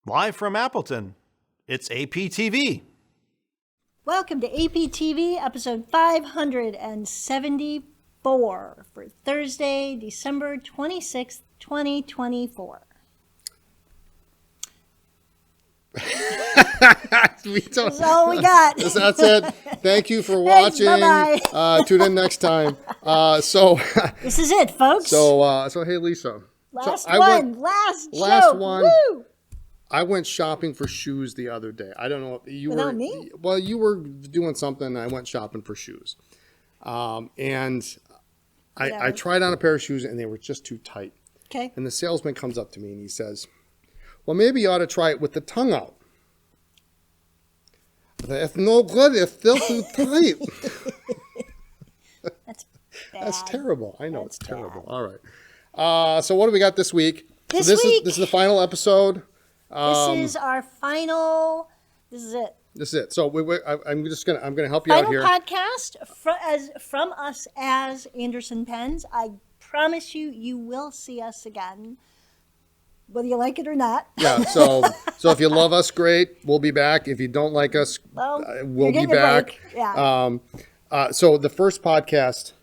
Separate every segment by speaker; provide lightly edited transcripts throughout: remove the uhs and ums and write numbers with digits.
Speaker 1: Live from Appleton, it's APTV.
Speaker 2: Welcome to APTV, episode 574 for Thursday, December 26th, 2024. That's all we got.
Speaker 3: That's it. Thank you for watching.
Speaker 2: Bye-bye.
Speaker 3: Tune in next time. So
Speaker 2: this is it, folks.
Speaker 3: So hey, Lisa.
Speaker 2: Last
Speaker 3: Last one.
Speaker 2: Woo!
Speaker 3: I went shopping for shoes the other day. I don't know if you
Speaker 2: Without
Speaker 3: were.
Speaker 2: me?
Speaker 3: Well, you were doing something. And I went shopping for shoes, and I tried on a pair of shoes and they were just too tight.
Speaker 2: Okay.
Speaker 3: And the salesman comes up to me and he says, "Well, maybe you ought to try it with the tongue out." It's no good. It's still too tight.
Speaker 2: That's bad.
Speaker 3: That's terrible. I know. It's terrible.
Speaker 2: bad.
Speaker 3: All right. So what do we got this week?
Speaker 2: This
Speaker 3: This
Speaker 2: week-
Speaker 3: is the final episode.
Speaker 2: This is our final. This is it.
Speaker 3: This is it. So I'm gonna help you out
Speaker 2: Final
Speaker 3: here.
Speaker 2: podcast from us as Anderson Pens. I promise you, you will see us again, whether you like it or not.
Speaker 3: Yeah. So if you love us, great. We'll be back. If you don't like us,
Speaker 2: Well,
Speaker 3: we'll
Speaker 2: you're
Speaker 3: be
Speaker 2: getting a
Speaker 3: back.
Speaker 2: break. Yeah.
Speaker 3: So the first podcast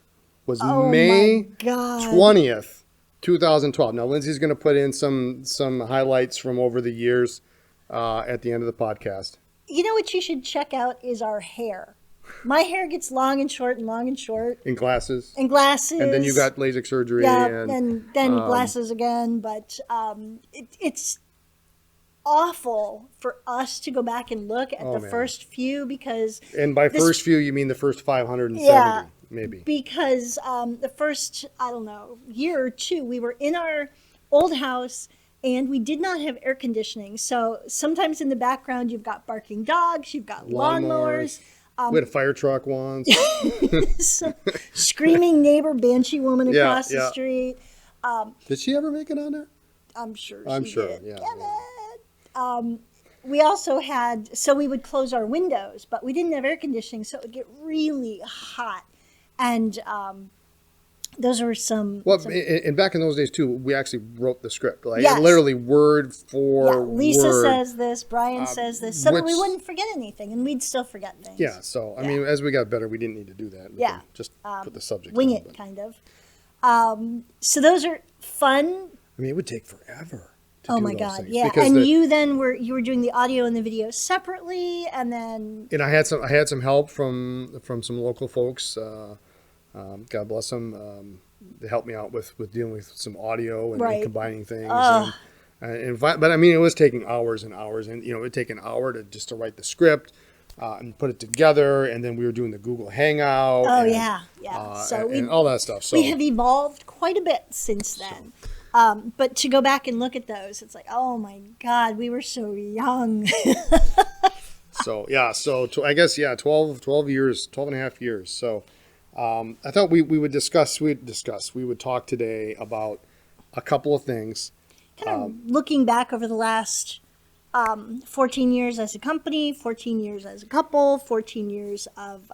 Speaker 3: was
Speaker 2: Oh
Speaker 3: May
Speaker 2: my God.
Speaker 3: 20th, 2012. Now Lindsay's going to put in some highlights from over the years at the end of the podcast.
Speaker 2: You know what you should check out is our hair. My hair gets long and short and long and short.
Speaker 3: In glasses.
Speaker 2: And glasses.
Speaker 3: And then you got LASIK surgery.
Speaker 2: Yeah,
Speaker 3: and
Speaker 2: then glasses again. But it's awful for us to go back and look at the
Speaker 3: man.
Speaker 2: first few because...
Speaker 3: And by first few, you mean the first 570, maybe.
Speaker 2: Because the first, I don't know, year or two, we were in our old house and we did not have air conditioning. So sometimes in the background, you've got barking dogs, you've got lawnmowers.
Speaker 3: We had a fire truck once.
Speaker 2: Some screaming neighbor banshee woman across the
Speaker 3: yeah.
Speaker 2: street.
Speaker 3: Did she ever make it on there?
Speaker 2: I'm sure
Speaker 3: I'm
Speaker 2: she
Speaker 3: sure,
Speaker 2: did.
Speaker 3: yeah,
Speaker 2: Get it. We also had, so we would close our windows, but we didn't have air conditioning, so it would get really hot. And those were some...
Speaker 3: Well, and back in those days, too, we actually wrote the script. Like,
Speaker 2: Yes.
Speaker 3: literally word for
Speaker 2: Lisa
Speaker 3: word.
Speaker 2: says this, Brian says this, so that we
Speaker 3: which-
Speaker 2: wouldn't forget anything, and we'd still forget things.
Speaker 3: Yeah, so, I mean, as we got better, we didn't need to do that. We
Speaker 2: Yeah.
Speaker 3: could just put the subject
Speaker 2: Wing
Speaker 3: on,
Speaker 2: it,
Speaker 3: but-
Speaker 2: kind of. So those are fun.
Speaker 3: I mean, it would take forever to
Speaker 2: Oh
Speaker 3: do
Speaker 2: my
Speaker 3: those
Speaker 2: God,
Speaker 3: things,
Speaker 2: yeah.
Speaker 3: because
Speaker 2: And you were doing the audio and the video separately, and then...
Speaker 3: And I had some help from some local folks. God bless them. They helped me out with dealing with some audio and,
Speaker 2: Right.
Speaker 3: combining things. But I mean, it was taking hours and hours, and it would take an hour to write the script and put it together, and then we were doing the Google Hangout.
Speaker 2: Oh,
Speaker 3: and,
Speaker 2: yeah. So
Speaker 3: and all that stuff. So
Speaker 2: we have evolved quite a bit since then. But to go back and look at those, it's like, oh my God, we were so young.
Speaker 3: I guess 12 years, 12 and a half years. So I thought we would we would talk today about a couple of things.
Speaker 2: Kind of looking back over the last 14 years as a company, 14 years as a couple, 14 years of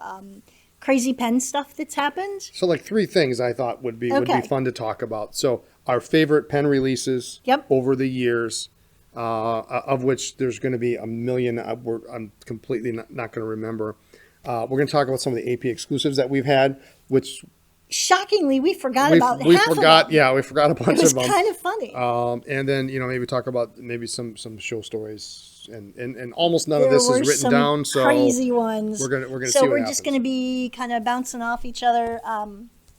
Speaker 2: crazy pen stuff that's happened.
Speaker 3: So like three things I thought would be fun to talk about. So our favorite pen releases over the years, of which there's going to be a million. I'm completely not going to remember. We're going to talk about some of the AP exclusives that we've had, which
Speaker 2: shockingly we forgot about half of them.
Speaker 3: Yeah, we forgot a bunch of them.
Speaker 2: It was kind of funny.
Speaker 3: And then maybe talk about maybe some show stories, and almost none of this is written down. So
Speaker 2: crazy ones.
Speaker 3: We're gonna see what
Speaker 2: So we're
Speaker 3: happens.
Speaker 2: just going to be kind of bouncing off each other,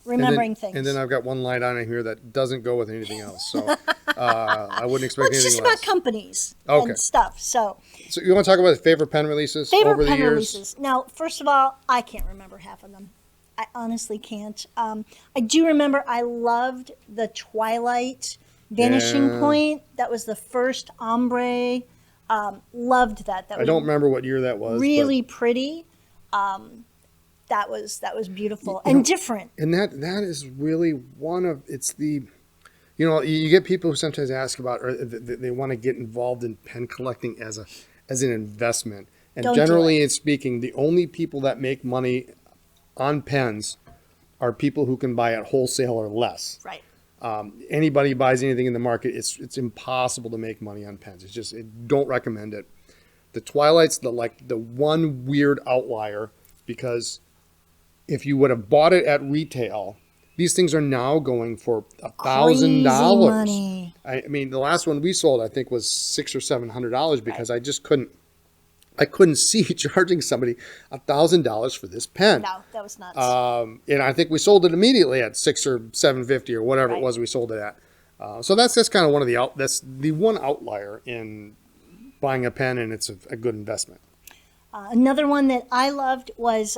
Speaker 2: remembering things.
Speaker 3: And then I've got one line on it here that doesn't go with anything else. So I wouldn't expect
Speaker 2: it's
Speaker 3: anything
Speaker 2: just
Speaker 3: less.
Speaker 2: about companies
Speaker 3: Okay.
Speaker 2: and stuff. So
Speaker 3: you want to talk about favorite pen releases over the
Speaker 2: pen
Speaker 3: years?
Speaker 2: releases. Now, first of all, I can't remember half of them. I honestly can't. I do remember I loved the Twilight Vanishing Point. That was the first ombre. Loved that.
Speaker 3: I don't remember what year that was.
Speaker 2: Really pretty. That was beautiful and different.
Speaker 3: And that is really one of you get people who sometimes ask about, or they want to get involved in pen collecting as an investment. And generally speaking, the only people that make money on pens are people who can buy at wholesale or less.
Speaker 2: Right.
Speaker 3: Anybody buys anything in the market, it's impossible to make money on pens. Don't recommend it. The Twilight's the one weird outlier, because if you would have bought it at retail, these things are now going for $1,000. I mean, the last one we sold, I think, was $600 or $700 because I just couldn't see charging somebody $1,000 for this pen.
Speaker 2: No, that was nuts.
Speaker 3: And I think we sold it immediately at $600 or $750 or whatever it was we sold it at. So that's kind of one of that's the one outlier in buying a pen, and it's a good investment.
Speaker 2: Another one that I loved was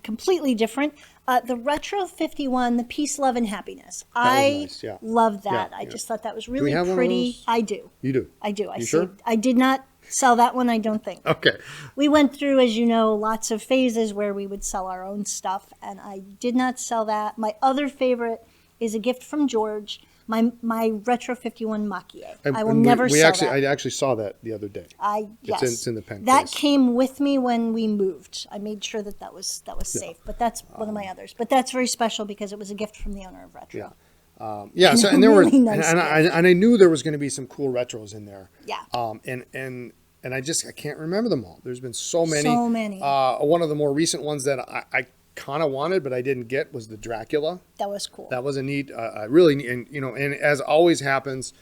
Speaker 2: completely different. The Retro 51, the Peace, Love, and Happiness. I loved that. I just thought that was really pretty. I do.
Speaker 3: You do?
Speaker 2: I do.
Speaker 3: Sure?
Speaker 2: I did not sell that one, I don't think.
Speaker 3: Okay.
Speaker 2: We went through, as you know, lots of phases where we would sell our own stuff, and I did not sell that. My other favorite is a gift from George. My Retro 51 Mach-E. I will never sell that.
Speaker 3: I actually saw that the other day. It's in the pen
Speaker 2: that
Speaker 3: case.
Speaker 2: came with me when we moved. I made sure that was safe. But that's one of my others. But that's very special because it was a gift from the owner of Retro.
Speaker 3: Yeah. So and there
Speaker 2: really
Speaker 3: were
Speaker 2: nice
Speaker 3: and I knew there was going to be some cool retros in there.
Speaker 2: Yeah.
Speaker 3: And I can't remember them all. There's been so many.
Speaker 2: So many.
Speaker 3: One of the more recent ones that I kind of wanted but I didn't get was the Dracula.
Speaker 2: That was cool.
Speaker 3: That was a neat, really, and and as always happens,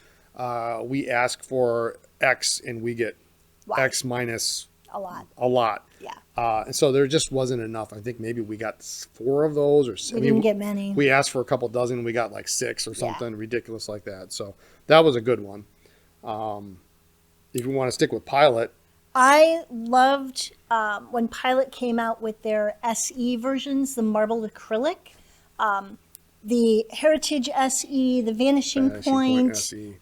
Speaker 3: we ask for X and we get X minus
Speaker 2: a lot. Yeah.
Speaker 3: And so there just wasn't enough. I think maybe we got 4 of those or 7.
Speaker 2: We didn't get many.
Speaker 3: We asked for a couple dozen and we got like 6 or something ridiculous like that. So that was a good one. If you want to stick with Pilot.
Speaker 2: I loved when Pilot came out with their SE versions, the marbled acrylic, the Heritage SE, the Vanishing Point.
Speaker 3: SE.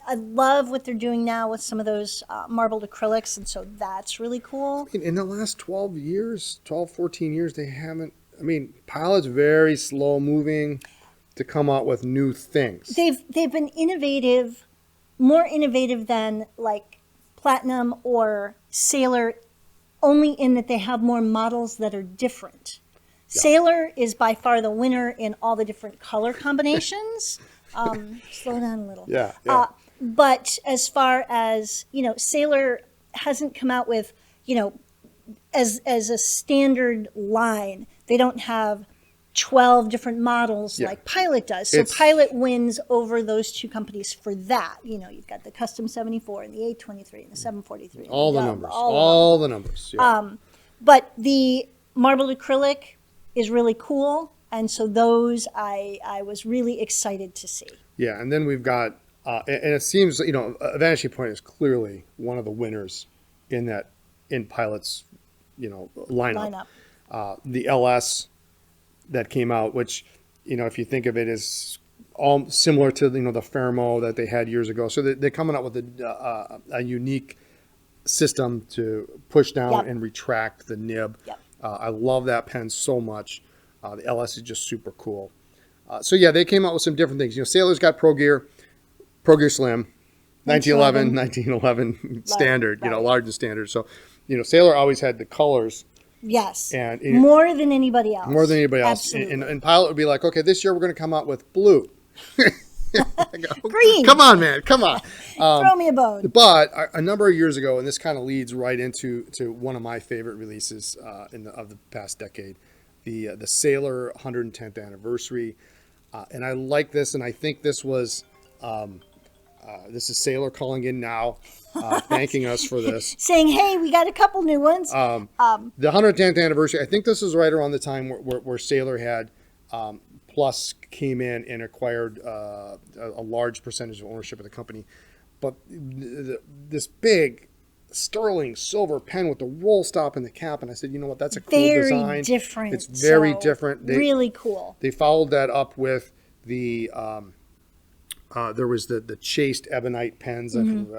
Speaker 2: I love what they're doing now with some of those marbled acrylics, and so that's really cool.
Speaker 3: In the last 14 years, they haven't. I mean, Pilot's very slow moving to come out with new things.
Speaker 2: They've been innovative, more innovative than like Platinum or Sailor, only in that they have more models that are different. Yeah. Sailor is by far the winner in all the different color combinations. Slow down a little.
Speaker 3: Yeah.
Speaker 2: But as far as, Sailor hasn't come out with, as a standard line. They don't have 12 different models like Pilot does. So Pilot wins over those two companies for that. You've got the Custom 74 and the 823 and the 743.
Speaker 3: All the numbers. Yeah.
Speaker 2: But the marbled acrylic is really cool. And so those I was really excited to see.
Speaker 3: Yeah. And then we've got, and it seems, Vanishing Point is clearly one of the winners in Pilot's, lineup. The LS that came out, which, if you think of it as all similar to, the Fermo that they had years ago. So they're coming out with a unique system to push down and retract the nib.
Speaker 2: Yep.
Speaker 3: I love that pen so much. The LS is just super cool. So they came out with some different things. Sailor's got Pro Gear Slim, 1911 standard, large and standard. So, Sailor always had the colors.
Speaker 2: Yes.
Speaker 3: And
Speaker 2: more than anybody else.
Speaker 3: More than anybody else.
Speaker 2: Absolutely.
Speaker 3: And Pilot would be like, okay, this year we're going to come out with blue.
Speaker 2: Green.
Speaker 3: Come on, man. Come on.
Speaker 2: Throw me a bone.
Speaker 3: But a number of years ago, and this kind of leads right into one of my favorite releases of the past decade, the Sailor 110th anniversary. And I like this, and I think this was... this is Sailor calling in now, thanking us for this.
Speaker 2: Saying, hey, we got a couple new ones.
Speaker 3: The 110th anniversary, I think this is right around the time where Sailor had Plus came in and acquired a large percentage of ownership of the company. But this big sterling silver pen with the roll stop in the cap, and I said, you know what, that's a cool design.
Speaker 2: Very different.
Speaker 3: It's very different.
Speaker 2: Really cool.
Speaker 3: They followed that up with the... there was the chased ebonite pens.
Speaker 2: Mm-hmm.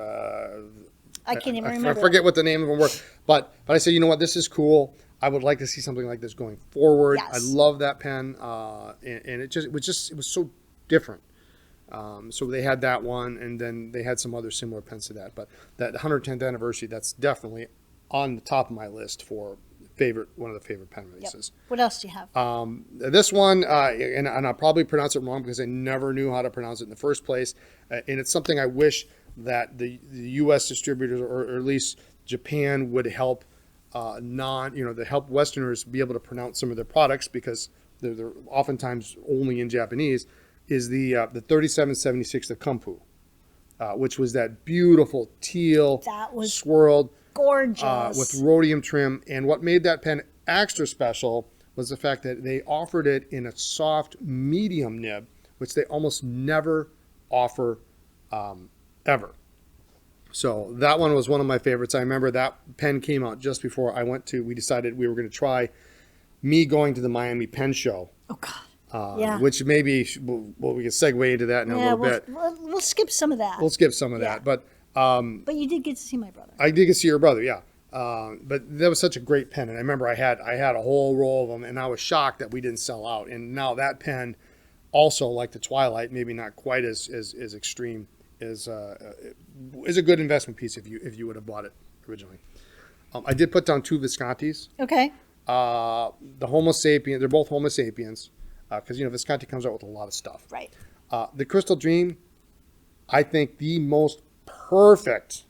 Speaker 2: I can't even remember.
Speaker 3: I forget what the name of them were. But I said, you know what, this is cool. I would like to see something like this going forward.
Speaker 2: Yes.
Speaker 3: I love that pen, and it was so different. So they had that one, and then they had some other similar pens to that. But that 110th anniversary, that's definitely on the top of my list for one of the favorite pen releases.
Speaker 2: What else do you have?
Speaker 3: This one, and I'll probably pronounce it wrong because I never knew how to pronounce it in the first place. And it's something I wish that the U.S. distributors or at least Japan would help to help Westerners be able to pronounce some of their products because they're oftentimes only in Japanese. Is the 3776 of Kumpu, which was that beautiful teal
Speaker 2: That was
Speaker 3: swirled
Speaker 2: gorgeous
Speaker 3: with rhodium trim. And what made that pen extra special was the fact that they offered it in a soft medium nib, which they almost never offer ever. So that one was one of my favorites. I remember that pen came out just before we decided we were going to try me going to the Miami Pen Show.
Speaker 2: Oh, God.
Speaker 3: Which maybe we can segue into that in a little bit.
Speaker 2: We'll skip some of that.
Speaker 3: We'll skip some of that. But
Speaker 2: you did get to see my brother.
Speaker 3: I did get to see your brother, yeah. But that was such a great pen. And I remember I had a whole roll of them, and I was shocked that we didn't sell out. And now that pen, also like the Twilight, maybe not quite as extreme, is a good investment piece if you would have bought it originally. I did put down 2 Viscontis.
Speaker 2: Okay.
Speaker 3: The Homo sapien, they're both Homo sapiens. Because, Visconti comes out with a lot of stuff.
Speaker 2: Right.
Speaker 3: The Crystal Dream, I think the most perfect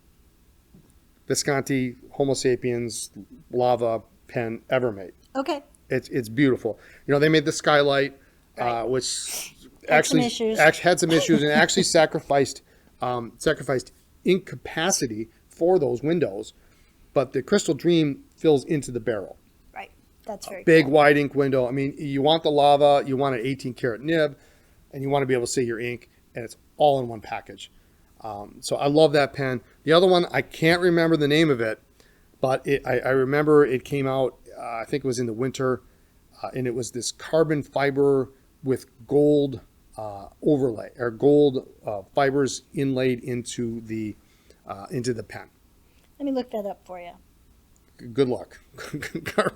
Speaker 3: Visconti Homo sapiens lava pen ever made.
Speaker 2: Okay.
Speaker 3: It's beautiful. They made the Skylight, which had some issues and actually sacrificed ink capacity for those windows. But the Crystal Dream fills into the barrel.
Speaker 2: That's very
Speaker 3: big
Speaker 2: cool.
Speaker 3: wide ink window. I mean, you want the lava, you want an 18 karat nib, and you want to be able to see your ink, and it's all in one package. So I love that pen. The other one, I can't remember the name of it, but I remember it came out, I think it was in the winter, and it was this carbon fiber with gold overlay, or gold fibers inlaid into the pen.
Speaker 2: Let me look that up for you.
Speaker 3: Good luck.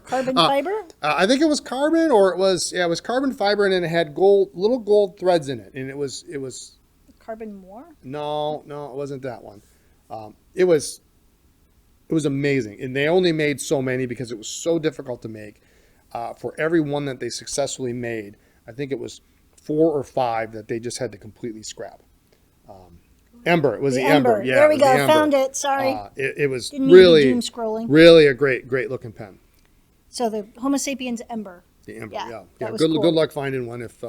Speaker 2: Carbon fiber?
Speaker 3: I think it was carbon, or it was carbon fiber, and then it had little gold threads in it, and it was
Speaker 2: Carbon more?
Speaker 3: No, it wasn't that one. It was amazing, and they only made so many because it was so difficult to make. For every one that they successfully made, I think it was 4 or 5 that they just had to completely scrap. Ember. It was the Ember. Yeah,
Speaker 2: there we go. Found it. Sorry.
Speaker 3: It was
Speaker 2: Didn't really doom scrolling.
Speaker 3: Really a great looking pen.
Speaker 2: So the Homo sapiens Ember.
Speaker 3: The Ember. Yeah.
Speaker 2: Good
Speaker 3: cool. Good luck finding one if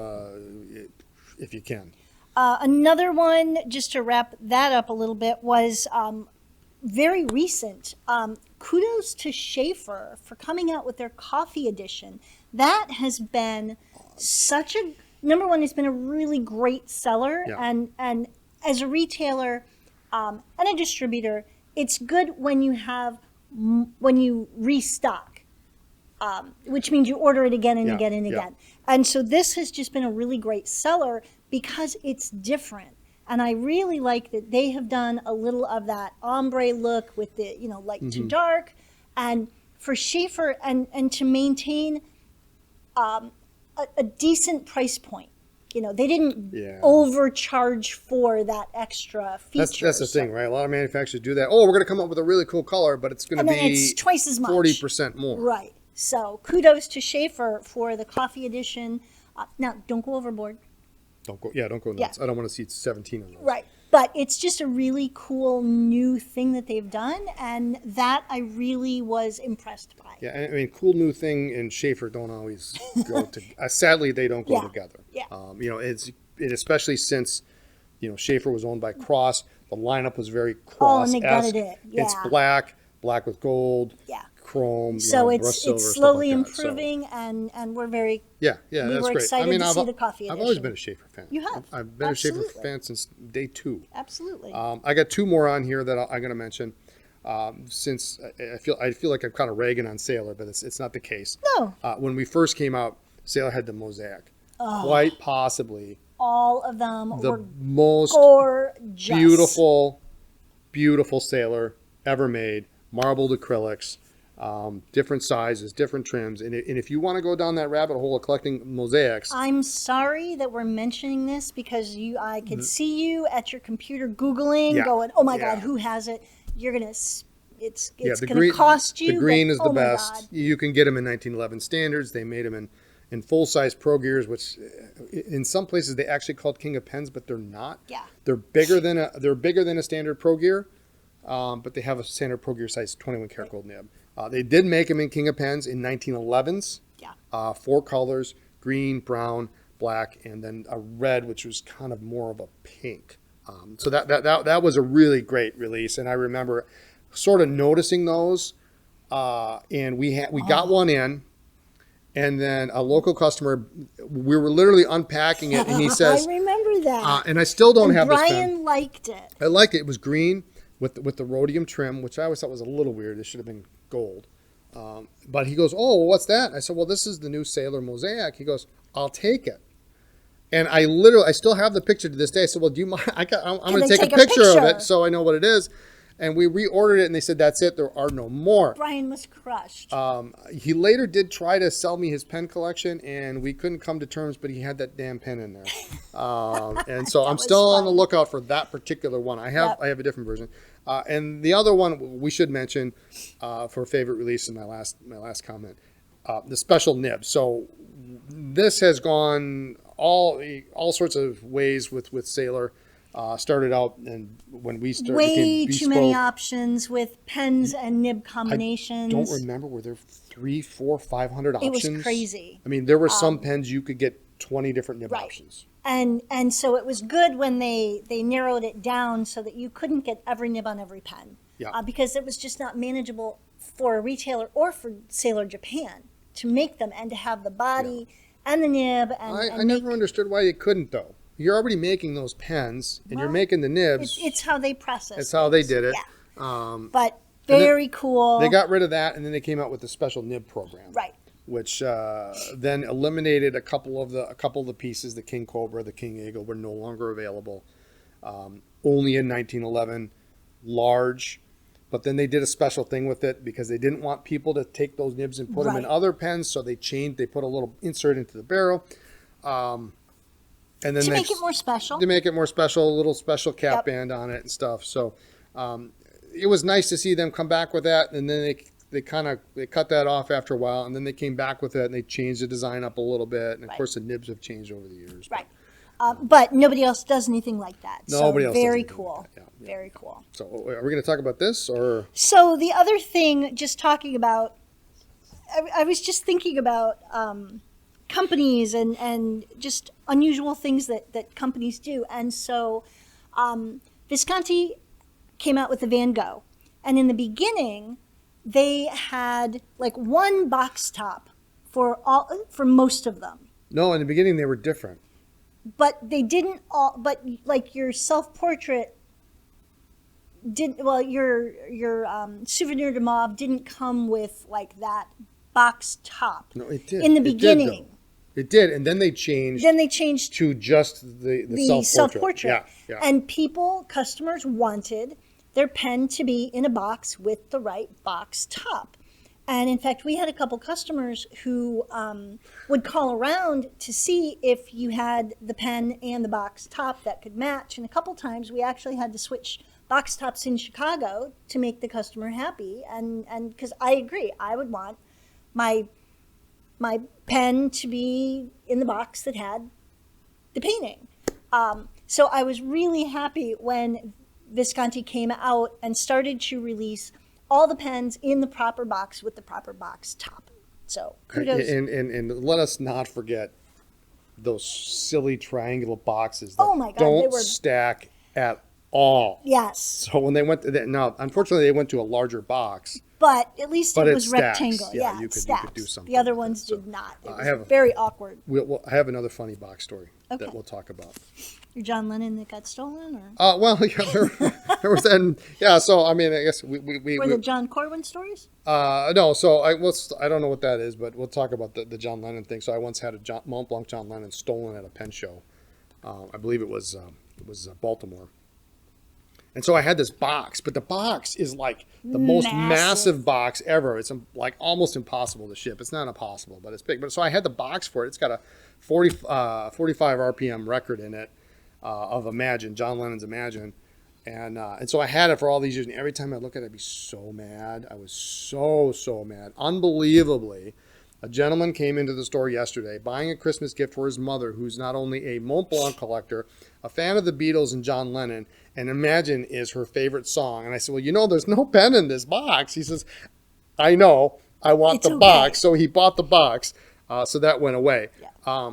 Speaker 3: you can.
Speaker 2: Another one, just to wrap that up a little bit, was very recent. Kudos to Schaefer for coming out with their coffee edition. That has been number one, it's been a really great seller.
Speaker 3: Yeah.
Speaker 2: And as a retailer and a distributor, it's good when you restock, which means you order it again and again and again. And so this has just been a really great seller because it's different. And I really like that they have done a little of that ombre look with the, light to dark. And for Schaefer and to maintain a decent price point. They didn't overcharge for that extra feature.
Speaker 3: That's the thing, right? A lot of manufacturers do that. Oh, we're going to come up with a really cool color, but it's going to be
Speaker 2: it's twice as much.
Speaker 3: 40% more.
Speaker 2: Right. So kudos to Schaefer for the coffee edition. Now, don't go overboard.
Speaker 3: Don't go nuts. Yeah. I don't want to see 17 on those.
Speaker 2: Right. But it's just a really cool new thing that they've done, and that I really was impressed by.
Speaker 3: Yeah, I mean, cool new thing and Schaefer don't always go to. Sadly, they don't go together.
Speaker 2: Yeah.
Speaker 3: Especially since, Schaefer was owned by Cross. The lineup was very Cross.
Speaker 2: And they gutted it. Yeah.
Speaker 3: It's black with gold.
Speaker 2: Yeah.
Speaker 3: Chrome.
Speaker 2: So it's slowly
Speaker 3: like
Speaker 2: improving, and we're very
Speaker 3: that's
Speaker 2: were
Speaker 3: great.
Speaker 2: excited to see the coffee edition.
Speaker 3: I've always been a Schaefer fan.
Speaker 2: You have.
Speaker 3: I've been a Schaefer fan since day 2.
Speaker 2: Absolutely.
Speaker 3: I got 2 more on here that I'm going to mention. Since I feel like I'm kind of ragging on Sailor, but it's not the case.
Speaker 2: No.
Speaker 3: When we first came out, Sailor had the Mosaic. Quite possibly.
Speaker 2: All of them were
Speaker 3: most
Speaker 2: gorgeous.
Speaker 3: Beautiful Sailor ever made. Marbled acrylics. Different sizes, different trims, and if you want to go down that rabbit hole of collecting mosaics,
Speaker 2: I'm sorry that we're mentioning this because I could see you at your computer Googling, going, "Oh my God, who has it?" You're gonna it's
Speaker 3: the
Speaker 2: going to cost you.
Speaker 3: The green is the
Speaker 2: oh my
Speaker 3: best.
Speaker 2: God.
Speaker 3: You can get them in 1911 standards. They made them in full-size Pro Gears, which in some places they actually called King of Pens, but they're not.
Speaker 2: Yeah.
Speaker 3: They're bigger than a standard Pro Gear, but they have a standard Pro Gear size 21 karat gold nib. They did make them in King of Pens in 1911s.
Speaker 2: Yeah.
Speaker 3: 4 colors: green, brown, black, and then a red, which was kind of more of a pink. So that was a really great release, and I remember sort of noticing those. And we got one in. And then a local customer, we were literally unpacking it, and he says,
Speaker 2: I remember that.
Speaker 3: and I still don't have this pen.
Speaker 2: Brian liked it.
Speaker 3: I liked it. It was green with the rhodium trim, which I always thought was a little weird. It should have been gold. But he goes, "Oh, what's that?" I said, "Well, this is the new Sailor Mosaic." He goes, "I'll take it." And I still have the picture to this day. I said, "Well, do you mind? I'm going to take a picture of it so I know what it is." And we reordered it, and they said, "That's it. There are no more."
Speaker 2: Brian was crushed.
Speaker 3: He later did try to sell me his pen collection, and we couldn't come to terms, but he had that damn pen in there. And so I'm still on the lookout for that particular one. I have a different version. And the other one we should mention for favorite release in my last comment, the special nib. So this has gone all sorts of ways with Sailor. Started out, and when we started,
Speaker 2: way too many options with pens and nib combinations.
Speaker 3: I don't remember, were there 300, 400, 500 options?
Speaker 2: It was crazy.
Speaker 3: I mean, there were some pens you could get 20 different nib options.
Speaker 2: And so it was good when they narrowed it down so that you couldn't get every nib on every pen.
Speaker 3: Yeah.
Speaker 2: Because it was just not manageable for a retailer or for Sailor Japan to make them and to have the body and the nib.
Speaker 3: I never understood why you couldn't, though. You're already making those pens, and you're making the nibs.
Speaker 2: It's how they process.
Speaker 3: It's how they did it.
Speaker 2: Yeah. But very cool.
Speaker 3: They got rid of that, and then they came out with the special nib program,
Speaker 2: right?
Speaker 3: Which then eliminated a couple of the pieces. The King Cobra, the King Eagle were no longer available. Only in 1911, large. But then they did a special thing with it because they didn't want people to take those nibs and put them in other pens, so they put a little insert into the barrel. And then
Speaker 2: to make it more special.
Speaker 3: To make it more special, a little special cap band on it and stuff. So it was nice to see them come back with that. And then they cut that off after a while. And then they came back with it, and they changed the design up a little bit. And, of course, the nibs have changed over the years.
Speaker 2: Right. But nobody else does anything like that.
Speaker 3: Nobody else.
Speaker 2: Very cool.
Speaker 3: Like that. Yeah.
Speaker 2: Very cool.
Speaker 3: So are we going to talk about this? Or
Speaker 2: So the other thing, just talking about, I was just thinking about companies and just unusual things that companies do. And so Visconti came out with the Van Gogh. And in the beginning, they had like one box top for most of them.
Speaker 3: No, in the beginning they were different.
Speaker 2: But they didn't all, but like your self-portrait didn't, well, your Souvenir de Mauve didn't come with like that box top.
Speaker 3: No, it did.
Speaker 2: In the beginning.
Speaker 3: It did, and then they changed. To just the self-portrait. Yeah.
Speaker 2: And customers wanted their pen to be in a box with the right box top. And in fact, we had a couple customers who would call around to see if you had the pen and the box top that could match. And a couple times we actually had to switch box tops in Chicago to make the customer happy. And because I agree, I would want my pen to be in the box that had the painting. So I was really happy when Visconti came out and started to release all the pens in the proper box with the proper box top. So kudos.
Speaker 3: And let us not forget those silly triangular boxes that
Speaker 2: oh my God,
Speaker 3: don't stack at all.
Speaker 2: Yes.
Speaker 3: So when they went to that, now unfortunately they went to a larger box.
Speaker 2: But at least it was
Speaker 3: stacks.
Speaker 2: rectangle.
Speaker 3: Yeah,
Speaker 2: you
Speaker 3: could do something.
Speaker 2: The other ones did not. It was
Speaker 3: I have
Speaker 2: very awkward.
Speaker 3: I have another funny box story that we'll talk about.
Speaker 2: Your John Lennon that got stolen, or?
Speaker 3: Well, yeah, there was that. Yeah, so I mean, I guess we
Speaker 2: were the John Corwin stories?
Speaker 3: No, so I don't know what that is, but we'll talk about the John Lennon thing. So I once had a Mont Blanc John Lennon stolen at a pen show. I believe it was Baltimore. And so I had this box, but the box is like the most massive box ever. It's like almost impossible to ship. It's not impossible, but it's big. But so I had the box for it. It's got a 45 RPM record in it of Imagine, John Lennon's Imagine. And so I had it for all these years, and every time I look at it, I'd be so mad. I was so mad. Unbelievably, a gentleman came into the store yesterday buying a Christmas gift for his mother, who's not only a Mont Blanc collector, a fan of the Beatles and John Lennon, and Imagine is her favorite song. And I said, well, there's no pen in this box. He says, I know, I want the box. So he bought the box. So that went away. Yeah.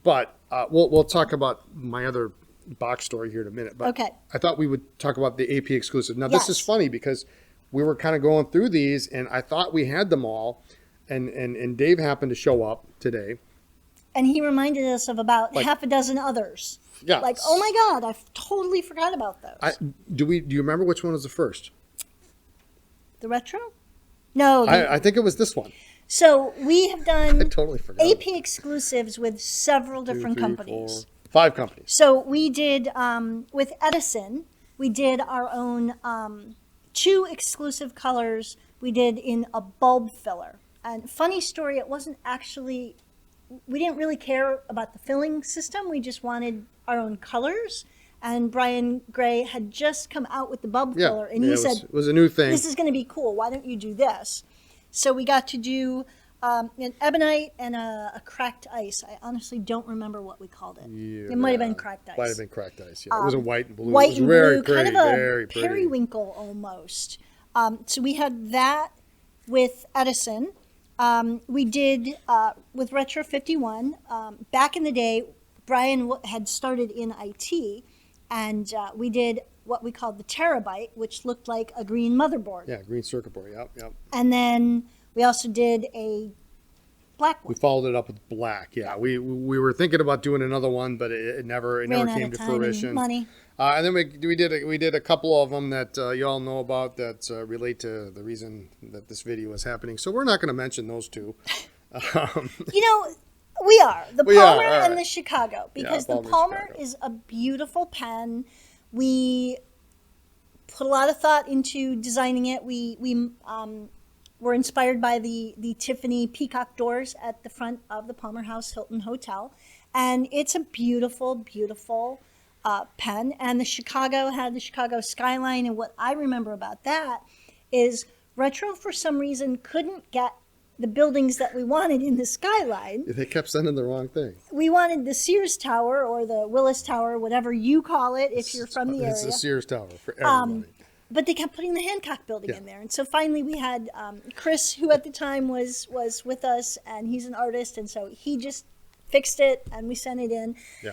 Speaker 3: But we'll talk about my other box story here in a minute. But I thought we would talk about the AP exclusive. Now, this is funny because we were kind of going through these, and I thought we had them all. And Dave happened to show up today.
Speaker 2: And he reminded us of about half a dozen others.
Speaker 3: Yeah.
Speaker 2: Like, oh my God, I totally forgot about those.
Speaker 3: Do you remember which one was the first?
Speaker 2: The retro? No.
Speaker 3: I think it was this one.
Speaker 2: So we have done
Speaker 3: I totally forgot.
Speaker 2: AP exclusives with several different companies.
Speaker 3: 5 companies.
Speaker 2: So we did, with Edison, we did our own 2 exclusive colors we did in a bulb filler. And funny story, it wasn't actually, we didn't really care about the filling system. We just wanted our own colors. And Brian Gray had just come out with the bulb filler. And he said,
Speaker 3: it was a new thing.
Speaker 2: This is going to be cool. Why don't you do this? So we got to do an ebonite and a cracked ice. I honestly don't remember what we called it. Yeah, it might have been cracked ice.
Speaker 3: Might have been cracked ice, yeah. It wasn't white and blue.
Speaker 2: White
Speaker 3: it was
Speaker 2: and
Speaker 3: very
Speaker 2: blue,
Speaker 3: pretty,
Speaker 2: kind of a
Speaker 3: very pretty.
Speaker 2: periwinkle almost. So we had that with Edison. We did with Retro 51. Back in the day, Brian had started in IT, and we did what we called the terabyte, which looked like a green motherboard.
Speaker 3: Yeah, green circuit board, yep.
Speaker 2: And then we also did a black one.
Speaker 3: We followed it up with black, yeah. We were thinking about doing another one, but it never came to fruition.
Speaker 2: Money.
Speaker 3: And then we did a couple of them that you all know about that relate to the reason that this video is happening. So we're not going to mention those 2.
Speaker 2: We are. The Palmer and
Speaker 3: right.
Speaker 2: the Chicago. Because the Palmer is a beautiful pen. We put a lot of thought into designing it. We were inspired by the Tiffany peacock doors at the front of the Palmer House Hilton Hotel. And it's a beautiful, beautiful pen. And the Chicago had the Chicago skyline. And what I remember about that is Retro, for some reason, couldn't get the buildings that we wanted in the skyline.
Speaker 3: They kept sending the wrong thing.
Speaker 2: We wanted the Sears Tower or the Willis Tower, whatever you call it if you're from the area.
Speaker 3: It's the Sears Tower for everybody.
Speaker 2: But they kept putting the Hancock building in there. And so finally we had Chris, who at the time was with us, and he's an artist, and so he just fixed it, and we sent it in. Yeah.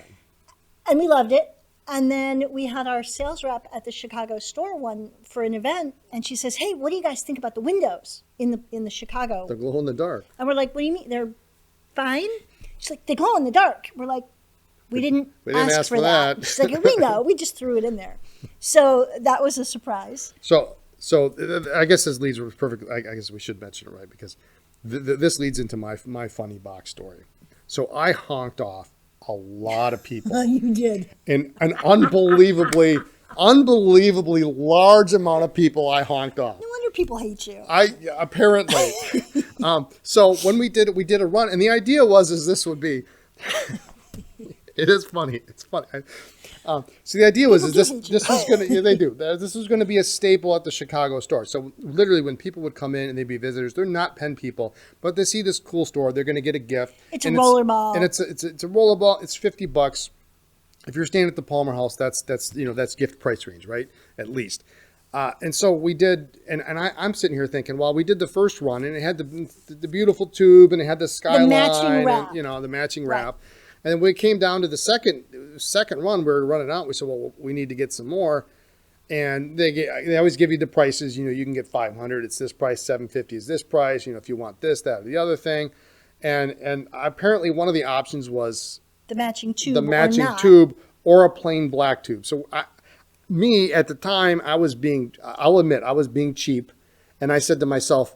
Speaker 2: And we loved it. And then we had our sales rep at the Chicago store for an event, and she says, "Hey, what do you guys think about the windows in the Chicago?"
Speaker 3: They glow in the dark.
Speaker 2: And we're like, "What do you mean? They're fine?" She's like, "They glow in the dark." We're like, we didn't ask for that. She's like, "We know. We just threw it in there." So that was a surprise.
Speaker 3: So I guess this leads perfect. I guess we should mention it, right? Because this leads into my funny box story. So I honked off a lot of people.
Speaker 2: You did.
Speaker 3: And an unbelievably large amount of people I honked off.
Speaker 2: No wonder people hate you.
Speaker 3: Apparently. So when we did a run, and the idea was this would be. It is funny. It's funny. So the idea was this is going to they do. This is going to be a staple at the Chicago store. So literally, when people would come in and they'd be visitors, they're not pen people, but they see this cool store, they're going to get a gift.
Speaker 2: It's a rollerball,
Speaker 3: and it's a rollerball. It's $50. If you're staying at the Palmer House, that's gift price range, right? At least. And so we did, and I'm sitting here thinking, well, we did the first run, and it had the beautiful tube, and it had the skyline,
Speaker 2: the matching wrap.
Speaker 3: And, the matching wrap. And then we came down to the second run, we were running out. We said, well, we need to get some more. And they always give you the prices. You can get 500. It's this price. 750 is this price. If you want this, that, or the other thing. And apparently one of the options was
Speaker 2: the matching tube.
Speaker 3: The matching tube or a plain black tube. So me at the time, I'll admit, I was being cheap. And I said to myself,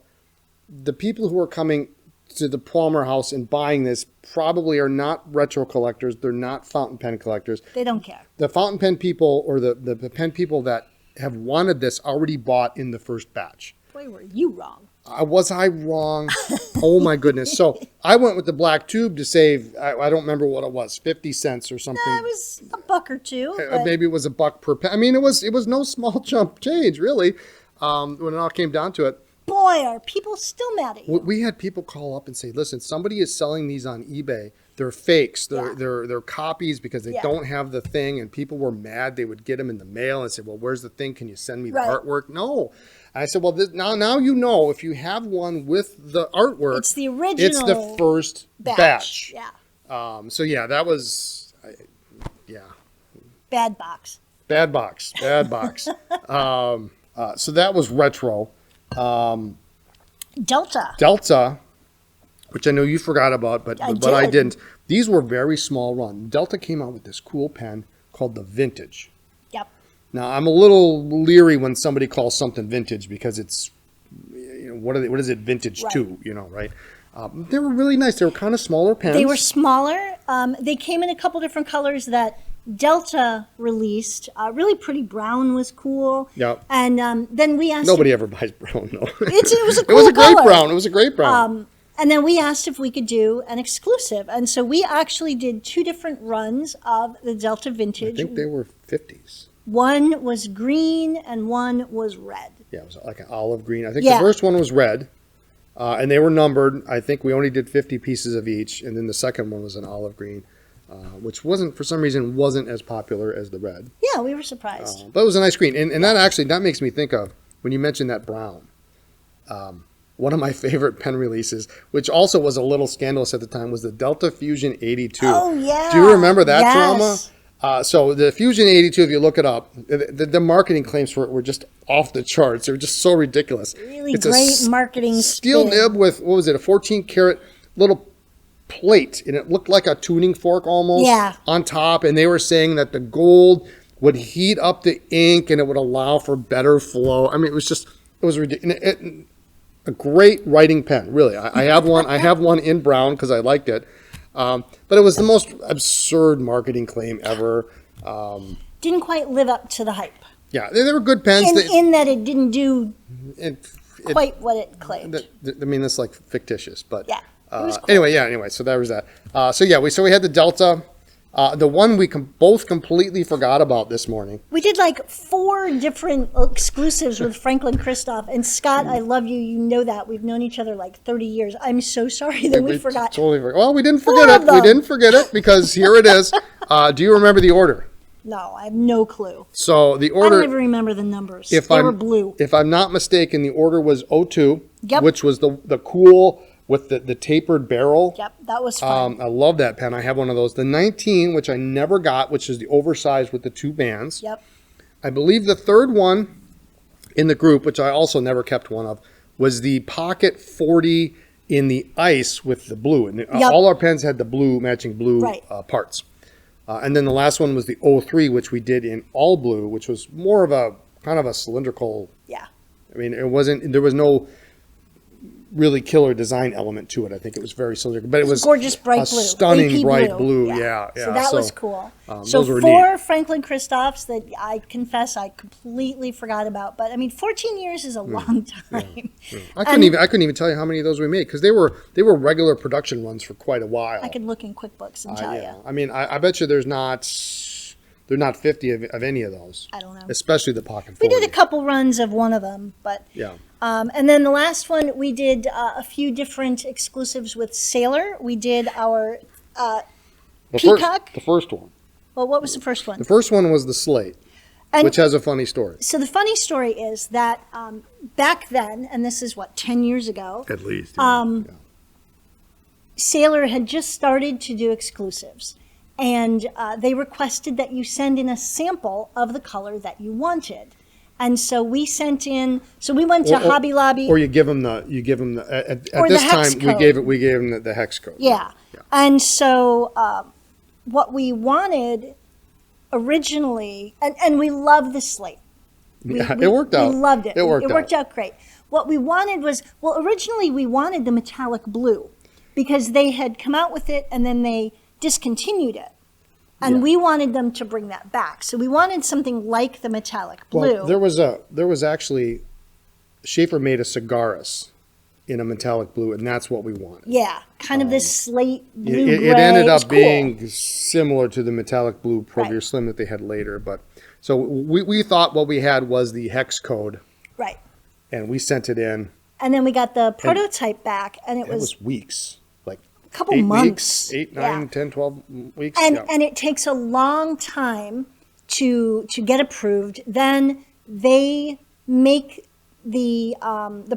Speaker 3: the people who are coming to the Palmer House and buying this probably are not retro collectors. They're not fountain pen collectors.
Speaker 2: They don't care.
Speaker 3: The fountain pen people or the pen people that have wanted this already bought in the first batch.
Speaker 2: Boy, were you wrong.
Speaker 3: Was I wrong? Oh my goodness. So I went with the black tube to save, I don't remember what it was, 50 cents or something.
Speaker 2: It was a buck or two. But...
Speaker 3: Maybe it was a buck per pen. I mean, it was no small chump change, really, when it all came down to it.
Speaker 2: Boy, are people still mad at you.
Speaker 3: We had people call up and say, listen, somebody is selling these on eBay. They're fakes. They're copies because they don't have the thing. And people were mad. They would get them in the mail and say, well, where's the thing? Can you send me the artwork? No. And I said, well, now you know, if you have one with the artwork,
Speaker 2: it's the original.
Speaker 3: It's the first batch.
Speaker 2: Yeah.
Speaker 3: So yeah, that was,
Speaker 2: Bad box.
Speaker 3: Bad box. Bad box. So that was retro. Delta, which I know you forgot about, but I didn't. These were very small run. Delta came out with this cool pen called the Vintage.
Speaker 2: Yep.
Speaker 3: Now I'm a little leery when somebody calls something vintage because it's, what is it vintage to? Right? They were really nice. They were kind of smaller pens.
Speaker 2: They were smaller. They came in a couple different colors that Delta released. Really pretty brown was cool.
Speaker 3: Yep.
Speaker 2: And then we asked.
Speaker 3: Nobody ever buys brown, though.
Speaker 2: It was a cool
Speaker 3: It was a great
Speaker 2: color.
Speaker 3: brown. It was a great brown.
Speaker 2: And then we asked if we could do an exclusive. And so we actually did 2 different runs of the Delta Vintage.
Speaker 3: I think they were 50s.
Speaker 2: One was green and one was red.
Speaker 3: Yeah, it was like an olive green. I think the first one was red. And they were numbered. I think we only did 50 pieces of each. And then the second one was an olive green. Which for some reason, wasn't as popular as the red.
Speaker 2: Yeah, we were surprised.
Speaker 3: But it was a nice green. And that makes me think of, when you mentioned that brown, one of my favorite pen releases, which also was a little scandalous at the time, was the Delta Fusion 82.
Speaker 2: Oh, yeah.
Speaker 3: Do you remember that
Speaker 2: yes.
Speaker 3: drama? So the Fusion 82, if you look it up, the marketing claims for it were just off the charts. They were just so ridiculous.
Speaker 2: Really great marketing
Speaker 3: steel
Speaker 2: spin.
Speaker 3: nib with, what was it, a 14-karat little plate, and it looked like a tuning fork almost on top, and they were saying that the gold would heat up the ink and it would allow for better flow. I mean, it was ridiculous. A great writing pen, really. I have one in brown because I liked it, but it was the most absurd marketing claim ever.
Speaker 2: Didn't quite live up to the hype.
Speaker 3: Yeah, they were good pens.
Speaker 2: In that it didn't do quite what it claimed.
Speaker 3: I mean, that's like fictitious, but
Speaker 2: yeah. Cool.
Speaker 3: Anyway, so that was that. We had the Delta, the one we both completely forgot about this morning.
Speaker 2: We did like 4 different exclusives with Franklin Christoph. And Scott, I love you. You know that. We've known each other like 30 years. I'm so sorry that we forgot.
Speaker 3: Totally forgot. Well, we didn't forget it. We didn't forget it because here it is. Do you remember the order?
Speaker 2: No, I have no clue.
Speaker 3: So the order.
Speaker 2: I don't even remember the numbers. They were blue.
Speaker 3: If I'm not mistaken, the order was 02,
Speaker 2: yep.
Speaker 3: which was the cool with the tapered barrel.
Speaker 2: Yep, that was fun.
Speaker 3: I love that pen. I have one of those. The 19, which I never got, which is the oversized with the 2 bands.
Speaker 2: Yep.
Speaker 3: I believe the third one in the group, which I also never kept one of, was the Pocket 40 in the ice with the blue. And all our pens had the matching blue parts. And then the last one was the 03, which we did in all blue, which was more of a kind of a cylindrical.
Speaker 2: Yeah.
Speaker 3: I mean, there was no really killer design element to it. I think it was very cylindrical, but it was
Speaker 2: gorgeous bright blue,
Speaker 3: stunning
Speaker 2: AP
Speaker 3: bright blue. Yeah.
Speaker 2: So that was cool.
Speaker 3: So
Speaker 2: 4
Speaker 3: neat.
Speaker 2: Franklin Christophs that I confess I completely forgot about. But I mean, 14 years is a long time.
Speaker 3: Yeah. I couldn't even tell you how many of those we made because they were regular production runs for quite a while.
Speaker 2: I could look in QuickBooks and tell you.
Speaker 3: I mean, I bet you they're not 50 of any of those.
Speaker 2: I don't know.
Speaker 3: Especially the Pocket 40.
Speaker 2: We did a couple runs of one of them, but
Speaker 3: yeah.
Speaker 2: And then the last one, we did a few different exclusives with Sailor. We did our Peacock.
Speaker 3: The first one.
Speaker 2: Well, what was the first one?
Speaker 3: The first one was the Slate, which has a funny story.
Speaker 2: So the funny story is that back then, and this is 10 years ago.
Speaker 3: At least.
Speaker 2: Sailor had just started to do exclusives. And they requested that you send in a sample of the color that you wanted. And so we sent in. So we went to Hobby Lobby.
Speaker 3: Or you give them at this time we gave them the hex code.
Speaker 2: Yeah. And so what we wanted originally, and we love the slate.
Speaker 3: It worked out.
Speaker 2: We loved it.
Speaker 3: It worked
Speaker 2: out great. What we wanted was, originally we wanted the metallic blue because they had come out with it and then they discontinued it. And we wanted them to bring that back. So we wanted something like the metallic blue.
Speaker 3: Well, there was actually, Schaefer made a Cigaris in a metallic blue, and that's what we wanted.
Speaker 2: Yeah, kind of this slate blue gray.
Speaker 3: It ended up
Speaker 2: cool.
Speaker 3: being similar to the metallic blue Pro Gear
Speaker 2: Right.
Speaker 3: Slim that they had later, but so we thought what we had was the hex code,
Speaker 2: Right.
Speaker 3: and we sent it in.
Speaker 2: And then we got the prototype back, and it was
Speaker 3: weeks, like
Speaker 2: a couple
Speaker 3: 8
Speaker 2: months.
Speaker 3: weeks, 8,
Speaker 2: Yeah.
Speaker 3: 9, 10, 12 weeks.
Speaker 2: And it takes a long time to get approved. Then they make the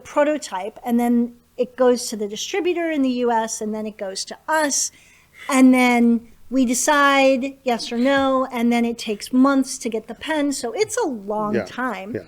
Speaker 2: prototype, and then it goes to the distributor in the U.S., and then it goes to us, and then we decide yes or no, and then it takes months to get the pen. So it's a long time.
Speaker 3: Yeah.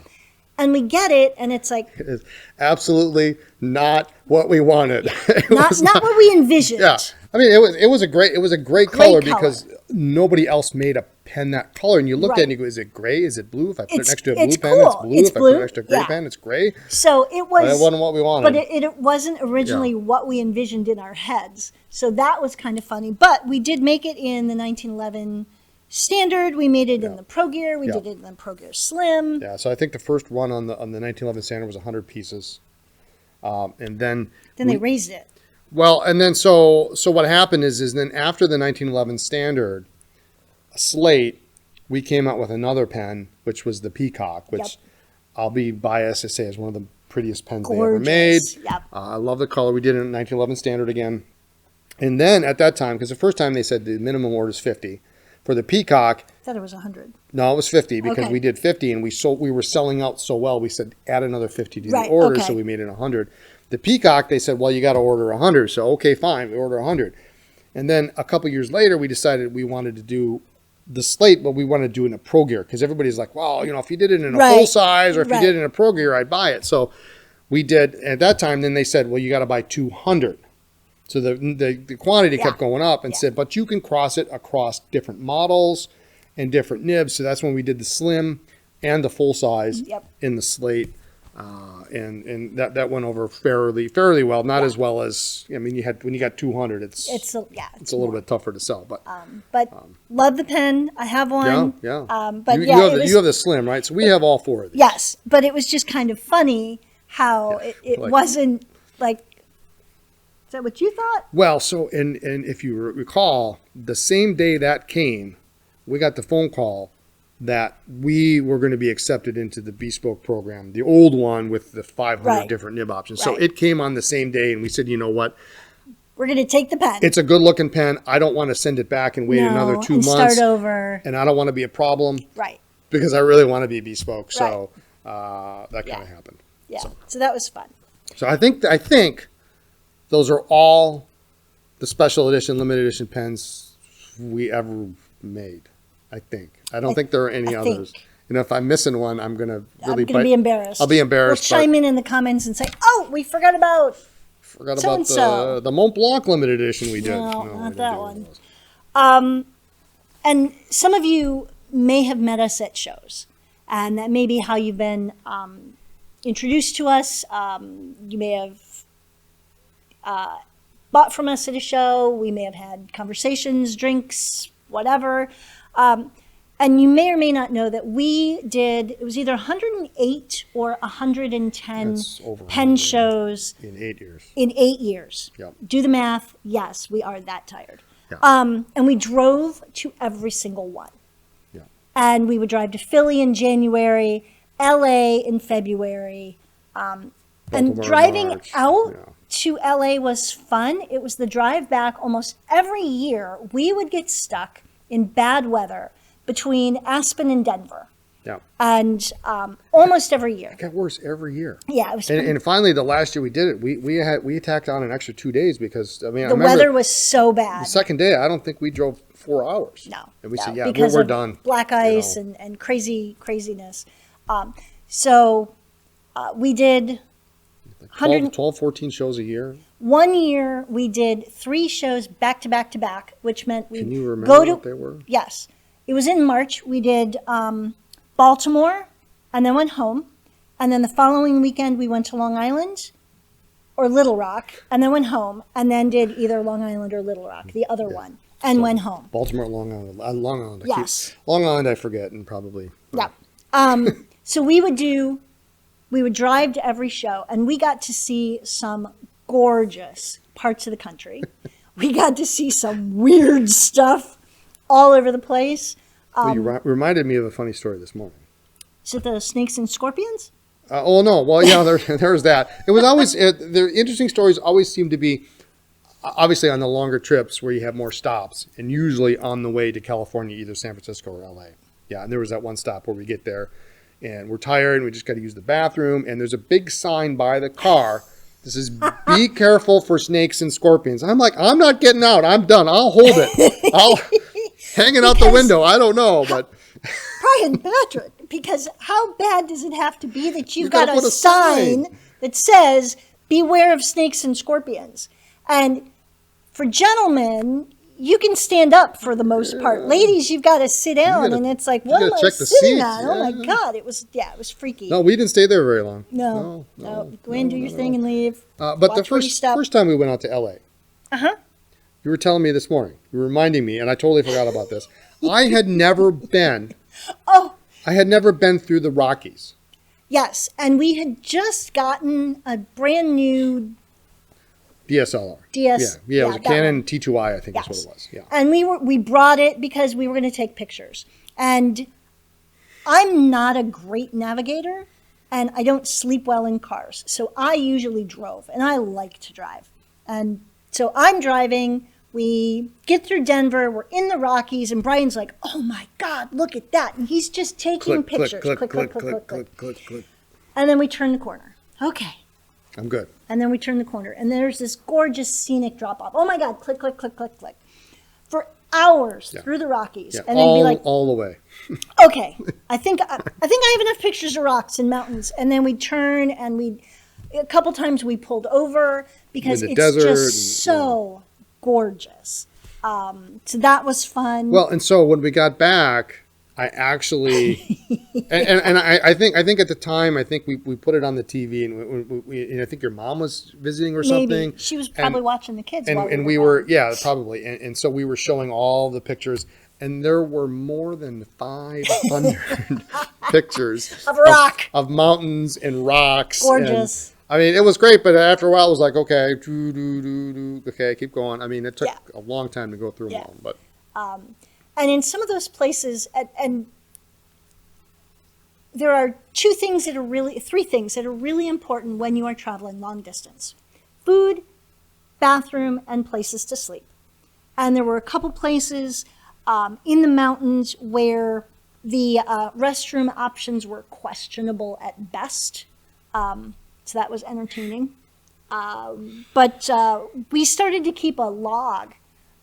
Speaker 2: And we get it, and it's like
Speaker 3: It is absolutely not what we wanted.
Speaker 2: not what we envisioned.
Speaker 3: Yeah, I mean it was a great color because nobody else made a pen that color. And you look at it and you go, is it gray? Is it blue? If I put it next to a blue pen, it's blue. If I put it next to a gray pen, it's gray.
Speaker 2: So it was.
Speaker 3: But it wasn't what we wanted.
Speaker 2: But it wasn't originally what we envisioned in our heads. So that was kind of funny. But we did make it in the 1911 Standard. We made it in the Pro Gear. We did it in the Pro Gear Slim.
Speaker 3: Yeah. So I think the first one on the 1911 Standard was 100 pieces, and then
Speaker 2: they raised it.
Speaker 3: Well, and then so what happened is then after the 1911 Standard slate, we came out with another pen, which was the Peacock, which I'll be biased to say is one of the prettiest pens they ever made.
Speaker 2: Yep.
Speaker 3: I love the color. We did it in 1911 Standard again. And then at that time, because the first time they said the minimum order is 50. For the Peacock,
Speaker 2: I thought it was 100.
Speaker 3: no, it was 50 because
Speaker 2: Okay.
Speaker 3: we did 50 and we were selling out so well. We said add another 50 to the
Speaker 2: Right,
Speaker 3: order,
Speaker 2: okay.
Speaker 3: so we made it 100. The Peacock, they said, well, you got to order 100. So okay, fine, we order 100. And then a couple years later, we decided we wanted to do the slate, but we wanted to do it in a Pro Gear because everybody's like, well, if you did it in a full size or if you did it in a Pro Gear, I'd buy it. So we did at that time. Then they said, well, you got to buy 200. So the quantity kept going up and said, but you can cross it across different models and different nibs. So that's when we did the slim and the full size in the slate. And that went over fairly well. Not as well as, I mean, when you got 200, it's a little bit tougher to sell. But
Speaker 2: love the pen. I have one.
Speaker 3: Yeah.
Speaker 2: But
Speaker 3: you have the slim, right? So we have all 4 of these.
Speaker 2: Yes, but it was just kind of funny how it wasn't like. Is that what you thought?
Speaker 3: Well, so and if you recall, the same day that came, we got the phone call that we were going to be accepted into the bespoke program, the old one with the 500 different nib options. So it came on the same day, and we said, you know what?
Speaker 2: We're going to take the pen.
Speaker 3: It's a good looking pen. I don't want to send it back and wait another 2 months.
Speaker 2: Start over.
Speaker 3: And I don't want to be a problem.
Speaker 2: Right.
Speaker 3: Because I really want to be bespoke. So that kind of happened.
Speaker 2: Yeah. So that was fun.
Speaker 3: So I think those are all the special edition, limited edition pens we ever made. I think. I don't think there are any others. And if I'm missing one, I'm going to really
Speaker 2: be embarrassed.
Speaker 3: I'll be embarrassed.
Speaker 2: We'll chime in the comments and say, "Oh, we forgot about so-and-so."
Speaker 3: The Mont Blanc limited edition we did.
Speaker 2: No, not that one. And some of you may have met us at shows, and that may be how you've been introduced to us. You may have bought from us at a show. We may have had conversations, drinks, whatever. And you may or may not know that it was either 108 or 110 pen shows.
Speaker 3: In 8 years.
Speaker 2: In 8 years.
Speaker 3: Yep.
Speaker 2: Do the math. Yes, we are that tired.
Speaker 3: Yeah.
Speaker 2: And we drove to every single one.
Speaker 3: Yeah.
Speaker 2: And we would drive to Philly in January, LA in February. And driving out to LA was fun. It was the drive back almost every year. We would get stuck in bad weather between Aspen and Denver.
Speaker 3: Yeah.
Speaker 2: And almost every year.
Speaker 3: It got worse every year.
Speaker 2: Yeah. It was
Speaker 3: and finally, the last year we did it, we tacked on an extra 2 days because, I mean,
Speaker 2: the weather was so bad.
Speaker 3: The second day, I don't think we drove 4 hours.
Speaker 2: No.
Speaker 3: And we said,
Speaker 2: because
Speaker 3: we're
Speaker 2: of
Speaker 3: done.
Speaker 2: Black ice and craziness. So we did
Speaker 3: 12, 14 shows a year.
Speaker 2: 1 year we did 3 shows back to back to back, which meant we
Speaker 3: Can you remember
Speaker 2: go to
Speaker 3: what they were?
Speaker 2: Yes, it was in March. We did Baltimore, and then went home, and then the following weekend we went to Long Island or Little Rock, and then went home, and then did either Long Island or Little Rock, the other one, and went home.
Speaker 3: Baltimore, Long Island. Long Island.
Speaker 2: Yes.
Speaker 3: Long Island, I forget, and probably.
Speaker 2: Yeah. So we would do we would drive to every show, and we got to see some gorgeous parts of the country. We got to see some weird stuff all over the place.
Speaker 3: Well, you reminded me of a funny story this morning.
Speaker 2: Is it the snakes and scorpions?
Speaker 3: No. Well, yeah, there's that. It was always, the interesting stories always seem to be, obviously on the longer trips where you have more stops, and usually on the way to California, either San Francisco or LA. Yeah, and there was that one stop where we get there, and we're tired, and we just got to use the bathroom, and there's a big sign by the car. This is, be careful for snakes and scorpions. I'm like, I'm not getting out. I'm done. I'll hold it. I'll hanging out the window. I don't know, but
Speaker 2: Brian Patrick, because how bad does it have to be that you've got a sign that says, beware of snakes and scorpions? And for gentlemen, you can stand up for the most part. Ladies, you've got to sit down, and it's like, what am I sitting on? Oh my God, it was freaky.
Speaker 3: No, we didn't stay there very long.
Speaker 2: No. Go in, do your thing, and leave.
Speaker 3: But the first time we went out to LA, you were telling me this morning, you were reminding me, and I totally forgot about this. I had never been. I had never been through the Rockies.
Speaker 2: Yes, and we had just gotten a brand new
Speaker 3: DSLR. Yeah, it was a Canon T2i, I think is what it was. Yeah.
Speaker 2: And we brought it because we were going to take pictures. And I'm not a great navigator, and I don't sleep well in cars. So I usually drove, and I like to drive. And so I'm driving. We get through Denver. We're in the Rockies, and Brian's like, "Oh my God, look at that!" And he's just taking pictures. Click. And then we turn the corner. Okay.
Speaker 3: I'm good.
Speaker 2: And then we turn the corner, and there's this gorgeous scenic drop off. Oh my God! Click. For hours through the Rockies, and then be like,
Speaker 3: all the way.
Speaker 2: Okay, I think I have enough pictures of rocks and mountains, and then we turn, and a couple times we pulled over because it's just so gorgeous. So that was fun.
Speaker 3: Well, and so when we got back, I actually, and I think at the time, I think we put it on the TV, and I think your mom was visiting or something.
Speaker 2: Maybe. She was probably watching the kids.
Speaker 3: And we were, probably. And so we were showing all the pictures, and there were more than 500 pictures
Speaker 2: of rock,
Speaker 3: of mountains and rocks.
Speaker 2: Gorgeous.
Speaker 3: And, I mean, it was great, but after a while, it was like, okay, okay, keep going. I mean, it took a long time to go through them all, but.
Speaker 2: And in some of those places, and there are three things that are really important when you are traveling long distance: food, bathroom, and places to sleep. And there were a couple places in the mountains where the restroom options were questionable at best. So that was entertaining. But we started to keep a log.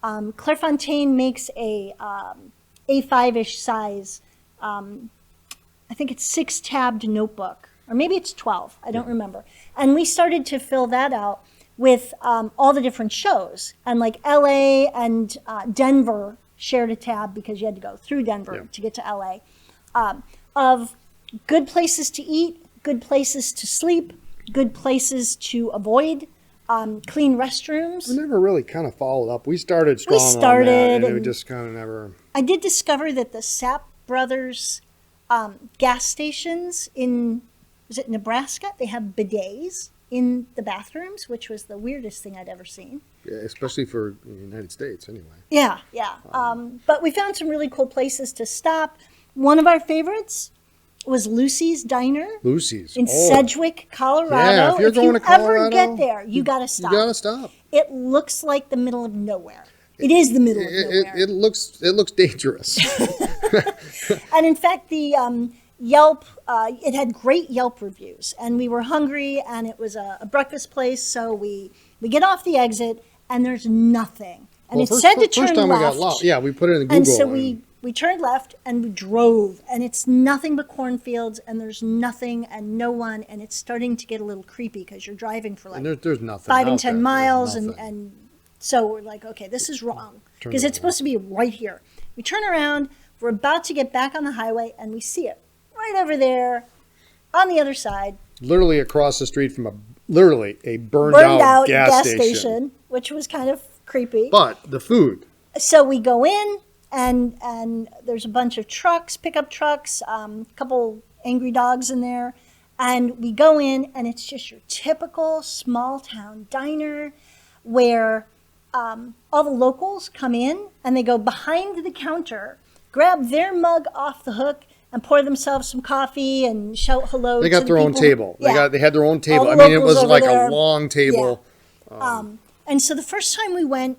Speaker 2: Clairefontaine makes a A5-ish size, I think it's 6-tabbed notebook, or maybe it's 12, I don't remember. And we started to fill that out with all the different shows. And like LA and Denver shared a tab because you had to go through Denver to get to LA, of good places to eat, good places to sleep, good places to avoid, clean restrooms.
Speaker 3: We never really kind of followed up. We started strong on that, and we just kind of never.
Speaker 2: I did discover that the Sapp Brothers gas stations was it Nebraska? They have bidets in the bathrooms, which was the weirdest thing I'd ever seen.
Speaker 3: Yeah, especially for the United States, anyway.
Speaker 2: Yeah. But we found some really cool places to stop. One of our favorites was Lucy's Diner. In Sedgwick, Colorado.
Speaker 3: Yeah, if you're going to Colorado,
Speaker 2: ever get there, you got to stop.
Speaker 3: You got to stop.
Speaker 2: It looks like the middle of nowhere. It is the middle of nowhere.
Speaker 3: It looks dangerous.
Speaker 2: And in fact, the Yelp, it had great Yelp reviews, and we were hungry, and it was a breakfast place, so we get off the exit, and there's nothing. And it said to turn left.
Speaker 3: First time we got lost. Yeah, we put it in Google.
Speaker 2: And so we turned left, and we drove, and it's nothing but cornfields, and there's nothing and no one, and it's starting to get a little creepy because you're driving for like
Speaker 3: there's nothing
Speaker 2: 5 and 10 miles, and so we're like, okay, this is wrong because it's supposed to be right here. We turn around, we're about to get back on the highway, and we see it right over there on the other side.
Speaker 3: Literally across the street from a burned out gas station,
Speaker 2: which was kind of creepy.
Speaker 3: But the food.
Speaker 2: So we go in, and there's a bunch of trucks, pickup trucks, a couple angry dogs in there, And we go in, and it's just your typical small town diner where all the locals come in and they go behind the counter, grab their mug off the hook, and pour themselves some coffee and shout hello.
Speaker 3: They got their own table.
Speaker 2: Yeah.
Speaker 3: They had their own table.
Speaker 2: All
Speaker 3: I
Speaker 2: the
Speaker 3: mean, it was
Speaker 2: locals
Speaker 3: like
Speaker 2: over
Speaker 3: a
Speaker 2: there.
Speaker 3: long table.
Speaker 2: Yeah. And so the first time we went,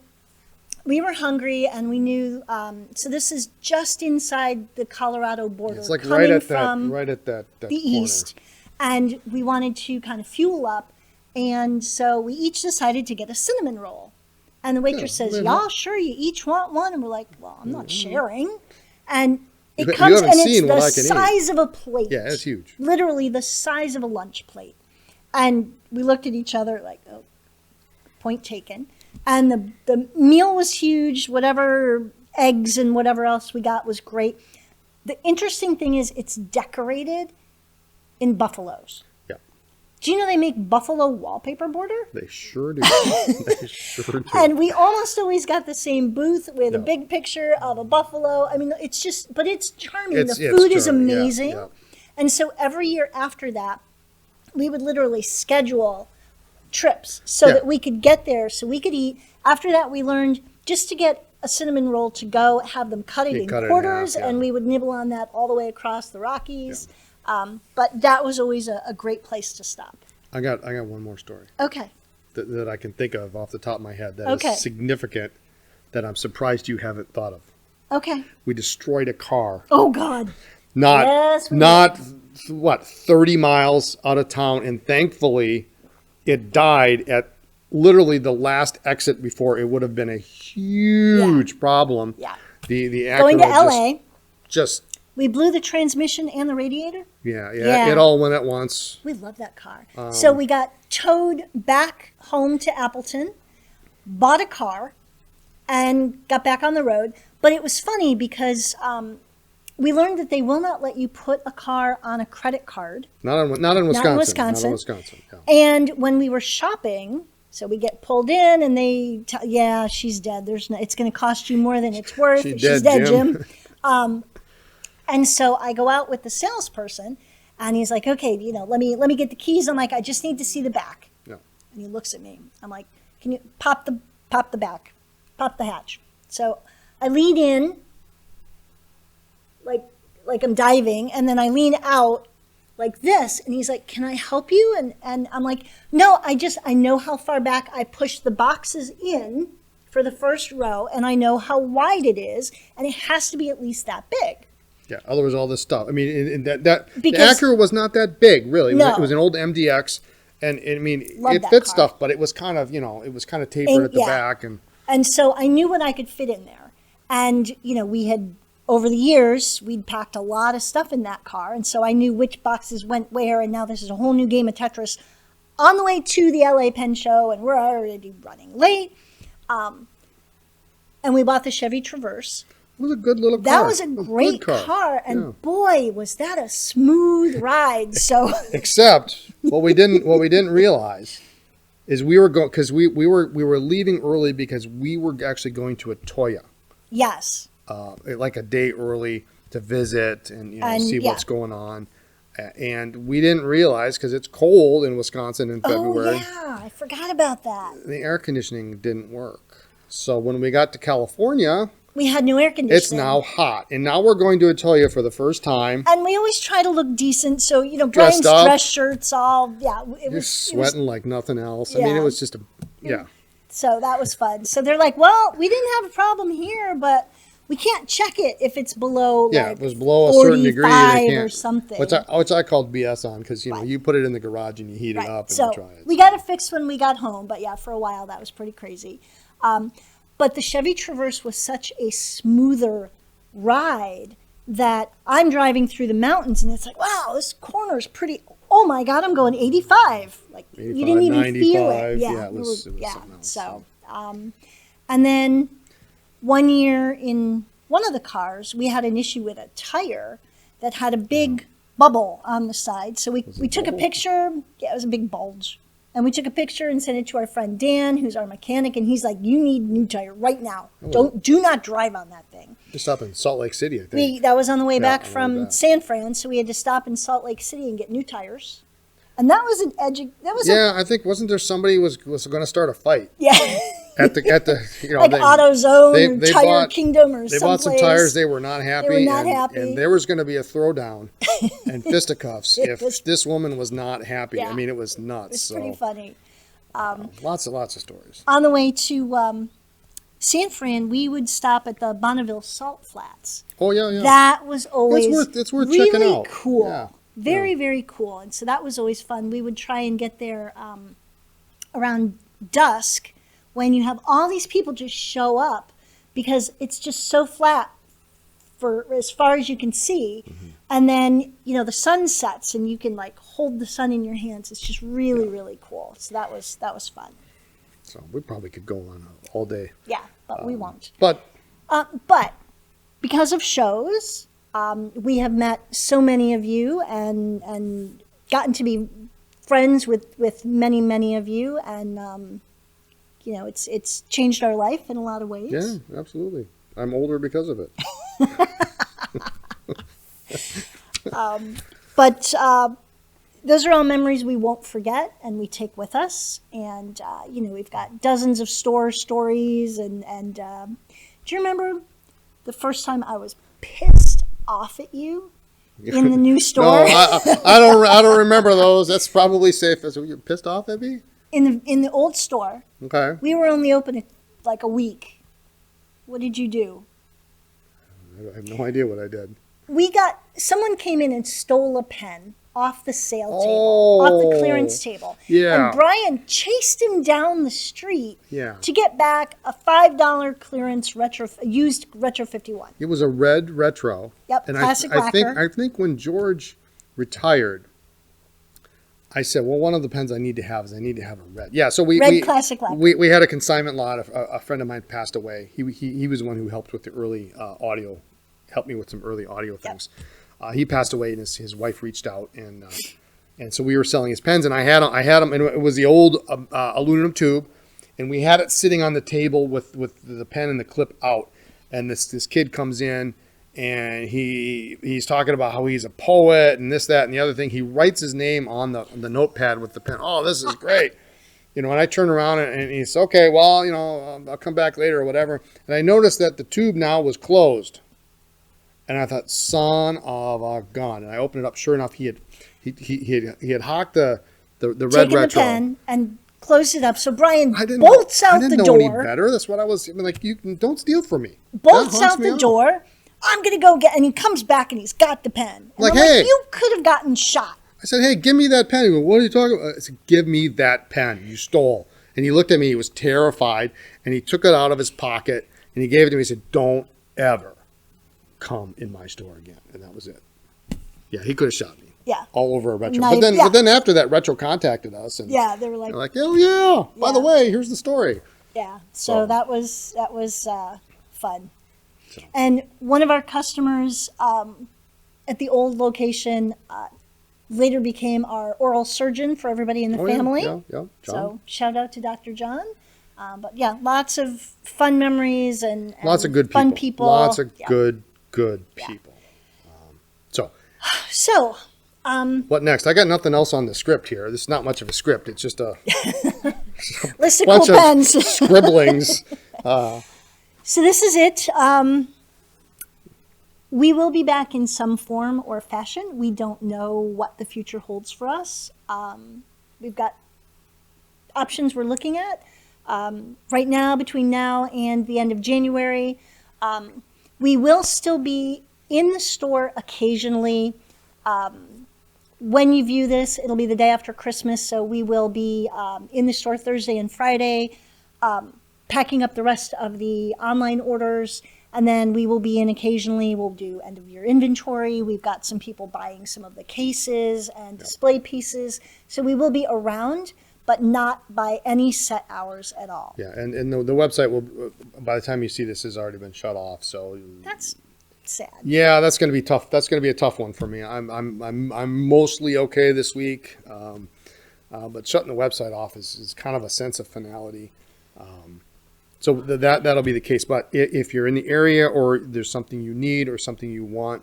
Speaker 2: we were hungry, and we knew. So this is just inside the Colorado border.
Speaker 3: It's like
Speaker 2: coming
Speaker 3: right at
Speaker 2: from
Speaker 3: that
Speaker 2: the
Speaker 3: corner.
Speaker 2: east, and we wanted to kind of fuel up, and so we each decided to get a cinnamon roll. And the waitress says, "Y'all sure you each want one?" And we're like, "Well, I'm not sharing." And it comes, and it's the size of a plate.
Speaker 3: Yeah, it's huge.
Speaker 2: Literally the size of a lunch plate. And we looked at each other like, oh, point taken. And the meal was huge. Whatever eggs and whatever else we got was great. The interesting thing is it's decorated in buffaloes.
Speaker 3: Yeah.
Speaker 2: Do you know they make buffalo wallpaper border?
Speaker 3: They sure do. They sure do.
Speaker 2: And we almost always got the same booth with a big picture of a buffalo. I mean, it's just, but it's charming. The food is amazing.
Speaker 3: Yeah.
Speaker 2: And so every year after that, we would literally schedule trips so that we could get there, so we could eat. After that, we learned just to get a cinnamon roll to go, have them cut it in quarters, and we would nibble on that all the way across the Rockies. Yeah. But that was always a great place to stop.
Speaker 3: I got one more story.
Speaker 2: Okay.
Speaker 3: That I can think of off the top of my head that is significant that I'm surprised you haven't thought of.
Speaker 2: Okay.
Speaker 3: We destroyed a car.
Speaker 2: Oh, God.
Speaker 3: Not 30 miles out of town, and thankfully it died at literally the last exit before it would have been a huge problem.
Speaker 2: Yeah.
Speaker 3: The
Speaker 2: going to LA.
Speaker 3: Just
Speaker 2: we blew the transmission and the radiator.
Speaker 3: Yeah. It all went at once.
Speaker 2: We love that car. So we got towed back home to Appleton, bought a car, and got back on the road. But it was funny because we learned that they will not let you put a car on a credit card.
Speaker 3: Not in Wisconsin. Yeah.
Speaker 2: And when we were shopping, so we get pulled in, and they tell, yeah, she's dead. It's going to cost you more than it's worth. She's dead, Jim. And so I go out with the salesperson, and he's like, okay, let me get the keys. I'm like, I just need to see the back.
Speaker 3: Yeah.
Speaker 2: And he looks at me. I'm like, can you pop the back, pop the hatch? So I lean in, like I'm diving, and then I lean out like this, and he's like, can I help you? And I'm like, no, I know how far back I push the boxes in for the first row, and I know how wide it is, and it has to be at least that big.
Speaker 3: Yeah, otherwise all this stuff. I mean, the Acura was not that big, really. It was an old MDX, and I mean, it fit stuff, but it was kind of, it was kind of tapered at the back.
Speaker 2: And so I knew what I could fit in there. And, we had, over the years, we'd packed a lot of stuff in that car, and so I knew which boxes went where, and now this is a whole new game of Tetris on the way to the LA Pen Show, and we're already running late. And we bought the Chevy Traverse.
Speaker 3: It was a good little car.
Speaker 2: That was a great car, and boy, was that a smooth ride. So,
Speaker 3: except what we didn't realize is we were going, because we were leaving early because we were actually going to Atoya.
Speaker 2: Yes.
Speaker 3: Like a day early to visit and see what's going on. And we didn't realize, because it's cold in Wisconsin in February.
Speaker 2: Oh, yeah. I forgot about that.
Speaker 3: The air conditioning didn't work. So when we got to California,
Speaker 2: we had new air conditioning.
Speaker 3: It's now hot. And now we're going to Atoya for the first time.
Speaker 2: And we always try to look decent. So, Brian's dress shirts all,
Speaker 3: You're sweating like nothing else. I mean, it was just
Speaker 2: So that was fun. So they're like, well, we didn't have a problem here, but we can't check it if it's below
Speaker 3: it was below a certain degree.
Speaker 2: Or something.
Speaker 3: Which I called BS on, because, you put it in the garage and you heat it up and you try it.
Speaker 2: We got it fixed when we got home. But for a while, that was pretty crazy. But the Chevy Traverse was such a smoother ride that I'm driving through the mountains, and it's like, wow, this corner is pretty. Oh my God, I'm going 85. Like 85, you didn't even 95, feel it. Yeah, it was something else. So, and then one year in one of the cars, we had an issue with a tire that had a big bubble on the side. So we took a picture. Yeah, it was a big bulge. And we took a picture and sent it to our friend Dan, who's our mechanic, and he's like, you need a new tire right now. Do not drive on that thing.
Speaker 3: Just up in Salt Lake City, I think.
Speaker 2: That was on the way back from San Fran, so we had to stop in Salt Lake City and get new tires. And that was an
Speaker 3: I think wasn't there somebody was going to start a fight?
Speaker 2: Yeah.
Speaker 3: At the
Speaker 2: like AutoZone or Tire
Speaker 3: bought,
Speaker 2: Kingdom or
Speaker 3: they
Speaker 2: someplace.
Speaker 3: bought some tires. They were not happy.
Speaker 2: They were not happy.
Speaker 3: And there was going to be a throwdown and fisticuffs if this woman was not happy.
Speaker 2: Yeah.
Speaker 3: I mean, it was nuts.
Speaker 2: It's pretty funny.
Speaker 3: Lots of stories.
Speaker 2: On the way to San Fran, we would stop at the Bonneville Salt Flats.
Speaker 3: Oh yeah.
Speaker 2: That was always
Speaker 3: it's worth
Speaker 2: really
Speaker 3: checking out.
Speaker 2: Cool.
Speaker 3: Yeah.
Speaker 2: Very cool. And so that was always fun. We would try and get there around dusk when you have all these people just show up because it's just so flat for as far as you can see. Mm-hmm. And then, the sun sets and you can like hold the sun in your hands. It's just really cool. So that was fun.
Speaker 3: So we probably could go on all day.
Speaker 2: Yeah, but we won't.
Speaker 3: But
Speaker 2: because of shows, we have met so many of you and gotten to be friends with many of you, and it's changed our life in a lot of ways.
Speaker 3: Yeah, absolutely. I'm older because of it.
Speaker 2: But those are all memories we won't forget and we take with us. And we've got dozens of store stories. And do you remember the first time I was pissed off at you in the new store?
Speaker 3: No, I don't remember those. That's probably safe. So you're pissed off at me?
Speaker 2: In the old store.
Speaker 3: Okay.
Speaker 2: We were only open like a week. What did you do?
Speaker 3: I have no idea what I did.
Speaker 2: Someone came in and stole a pen off the sale table, off the clearance table.
Speaker 3: Yeah.
Speaker 2: And Brian chased him down the street
Speaker 3: to
Speaker 2: get back a $5 clearance used Retro 51.
Speaker 3: It was a red retro.
Speaker 2: Yep,
Speaker 3: and
Speaker 2: classic lacquer.
Speaker 3: I think when George retired, I said, well, one of the pens I need to have a red. Yeah, so
Speaker 2: red classic lacquer.
Speaker 3: We had a consignment lot. A friend of mine passed away. He was the one who helped with the early audio, helped me with some early audio things. Yep. He passed away, and his wife reached out, and so we were selling his pens, and I had them, and it was the old aluminum tube, and we had it sitting on the table with the pen and the clip out, and this kid comes in, and he's talking about how he's a poet and this, that, and the other thing. He writes his name on the notepad with the pen. Oh, this is great. And I turn around and he's okay. Well, I'll come back later or whatever. And I noticed that the tube now was closed. And I thought, son of a gun. And I opened it up. Sure enough, he had hawked the red
Speaker 2: Taken
Speaker 3: retro.
Speaker 2: the pen and closed it up. So Brian bolts out the door.
Speaker 3: I didn't know any better. That's what I was like. You don't steal from me.
Speaker 2: Bolts out the door. I'm gonna go get, and he comes back and he's got the pen. And
Speaker 3: hey,
Speaker 2: you could have gotten shot.
Speaker 3: I said, hey, give me that pen. He goes, what are you talking about? I said, give me that pen you stole. And he looked at me. He was terrified, and he took it out of his pocket and he gave it to me. He said, don't ever come in my store again. And that was it. Yeah, he could have shot me.
Speaker 2: Yeah.
Speaker 3: All over a retro.
Speaker 2: Knife,
Speaker 3: but then after that, retro contacted us. And
Speaker 2: they were like,
Speaker 3: oh yeah. By the way, here's the story.
Speaker 2: Yeah. So that was fun. So. And one of our customers at the old location later became our oral surgeon for everybody in the family.
Speaker 3: Yeah, John.
Speaker 2: So shout out to Dr. John. But yeah, lots of fun memories and
Speaker 3: lots of good
Speaker 2: fun people.
Speaker 3: Lots of good people.
Speaker 2: So,
Speaker 3: what next? I got nothing else on the script here. This is not much of a script. It's just a
Speaker 2: list of cool pens,
Speaker 3: scribblings.
Speaker 2: So this is it. We will be back in some form or fashion. We don't know what the future holds for us. We've got options we're looking at. Right now, between now and the end of January, we will still be in the store occasionally. When you view this, it'll be the day after Christmas, so we will be in the store Thursday and Friday, packing up the rest of the online orders, and then we will be in occasionally. We'll do end of year inventory. We've got some people buying some of the cases and display pieces, so we will be around, but not by any set hours at all.
Speaker 3: Yeah, and the website will, by the time you see this, has already been shut off. So
Speaker 2: that's sad.
Speaker 3: Yeah, that's going to be tough. That's going to be a tough one for me. I'm mostly okay this week, but shutting the website off is kind of a sense of finality. So that'll be the case. But if you're in the area or there's something you need or something you want,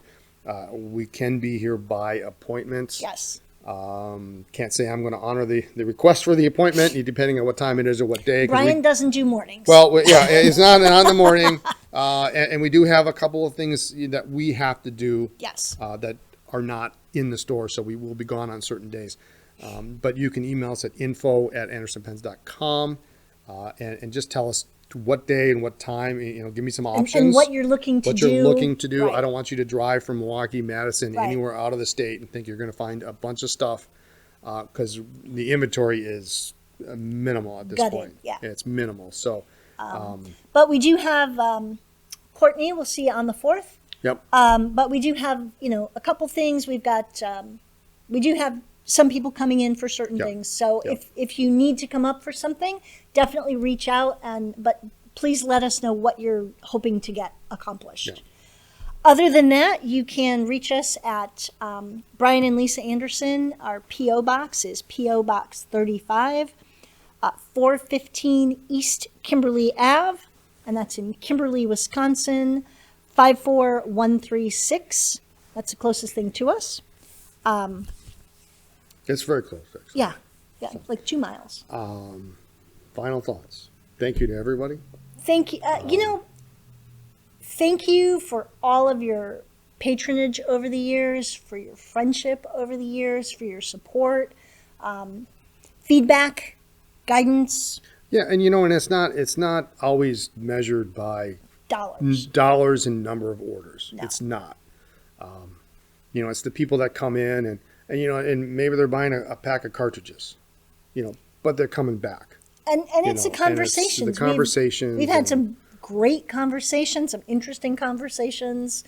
Speaker 3: we can be here by appointment.
Speaker 2: Yes.
Speaker 3: Can't say I'm going to honor the request for the appointment, depending on what time it is or what day.
Speaker 2: Brian doesn't do mornings.
Speaker 3: Well, yeah, it's not in the morning. And we do have a couple of things that we have to do.
Speaker 2: Yes.
Speaker 3: That are not in the store, so we will be gone on certain days. But you can email us at info@andersonpens.com and just tell us what day and what time. Give me some options.
Speaker 2: And what you're looking to do.
Speaker 3: Right. I don't want you to drive from Milwaukee, Madison,
Speaker 2: right.
Speaker 3: anywhere out of the state and think you're going to find a bunch of stuff because the inventory is minimal at this point.
Speaker 2: Yeah.
Speaker 3: It's minimal. So,
Speaker 2: but we do have Courtney. We'll see you on the 4th.
Speaker 3: Yep.
Speaker 2: But we do have, a couple things. We've got, we do have some people coming in for certain things. So if you need to come up for something, definitely reach out. But please let us know what you're hoping to get accomplished.
Speaker 3: Yep.
Speaker 2: Other than that, you can reach us at Brian and Lisa Anderson. Our P.O. Box is P.O. Box 35, 415 East Kimberly Ave, and that's in Kimberly, Wisconsin, 54136. That's the closest thing to us.
Speaker 3: It's very close, actually.
Speaker 2: Yeah, like 2 miles.
Speaker 3: Final thoughts. Thank you to everybody.
Speaker 2: Thank you. Thank you for all of your patronage over the years, for your friendship over the years, for your support, feedback, guidance.
Speaker 3: Yeah, and and it's not always measured by dollars and number of orders.
Speaker 2: No.
Speaker 3: It's not. It's the people that come in and maybe they're buying a pack of cartridges, but they're coming back.
Speaker 2: And it's a conversation. We've had some great conversations, some interesting conversations.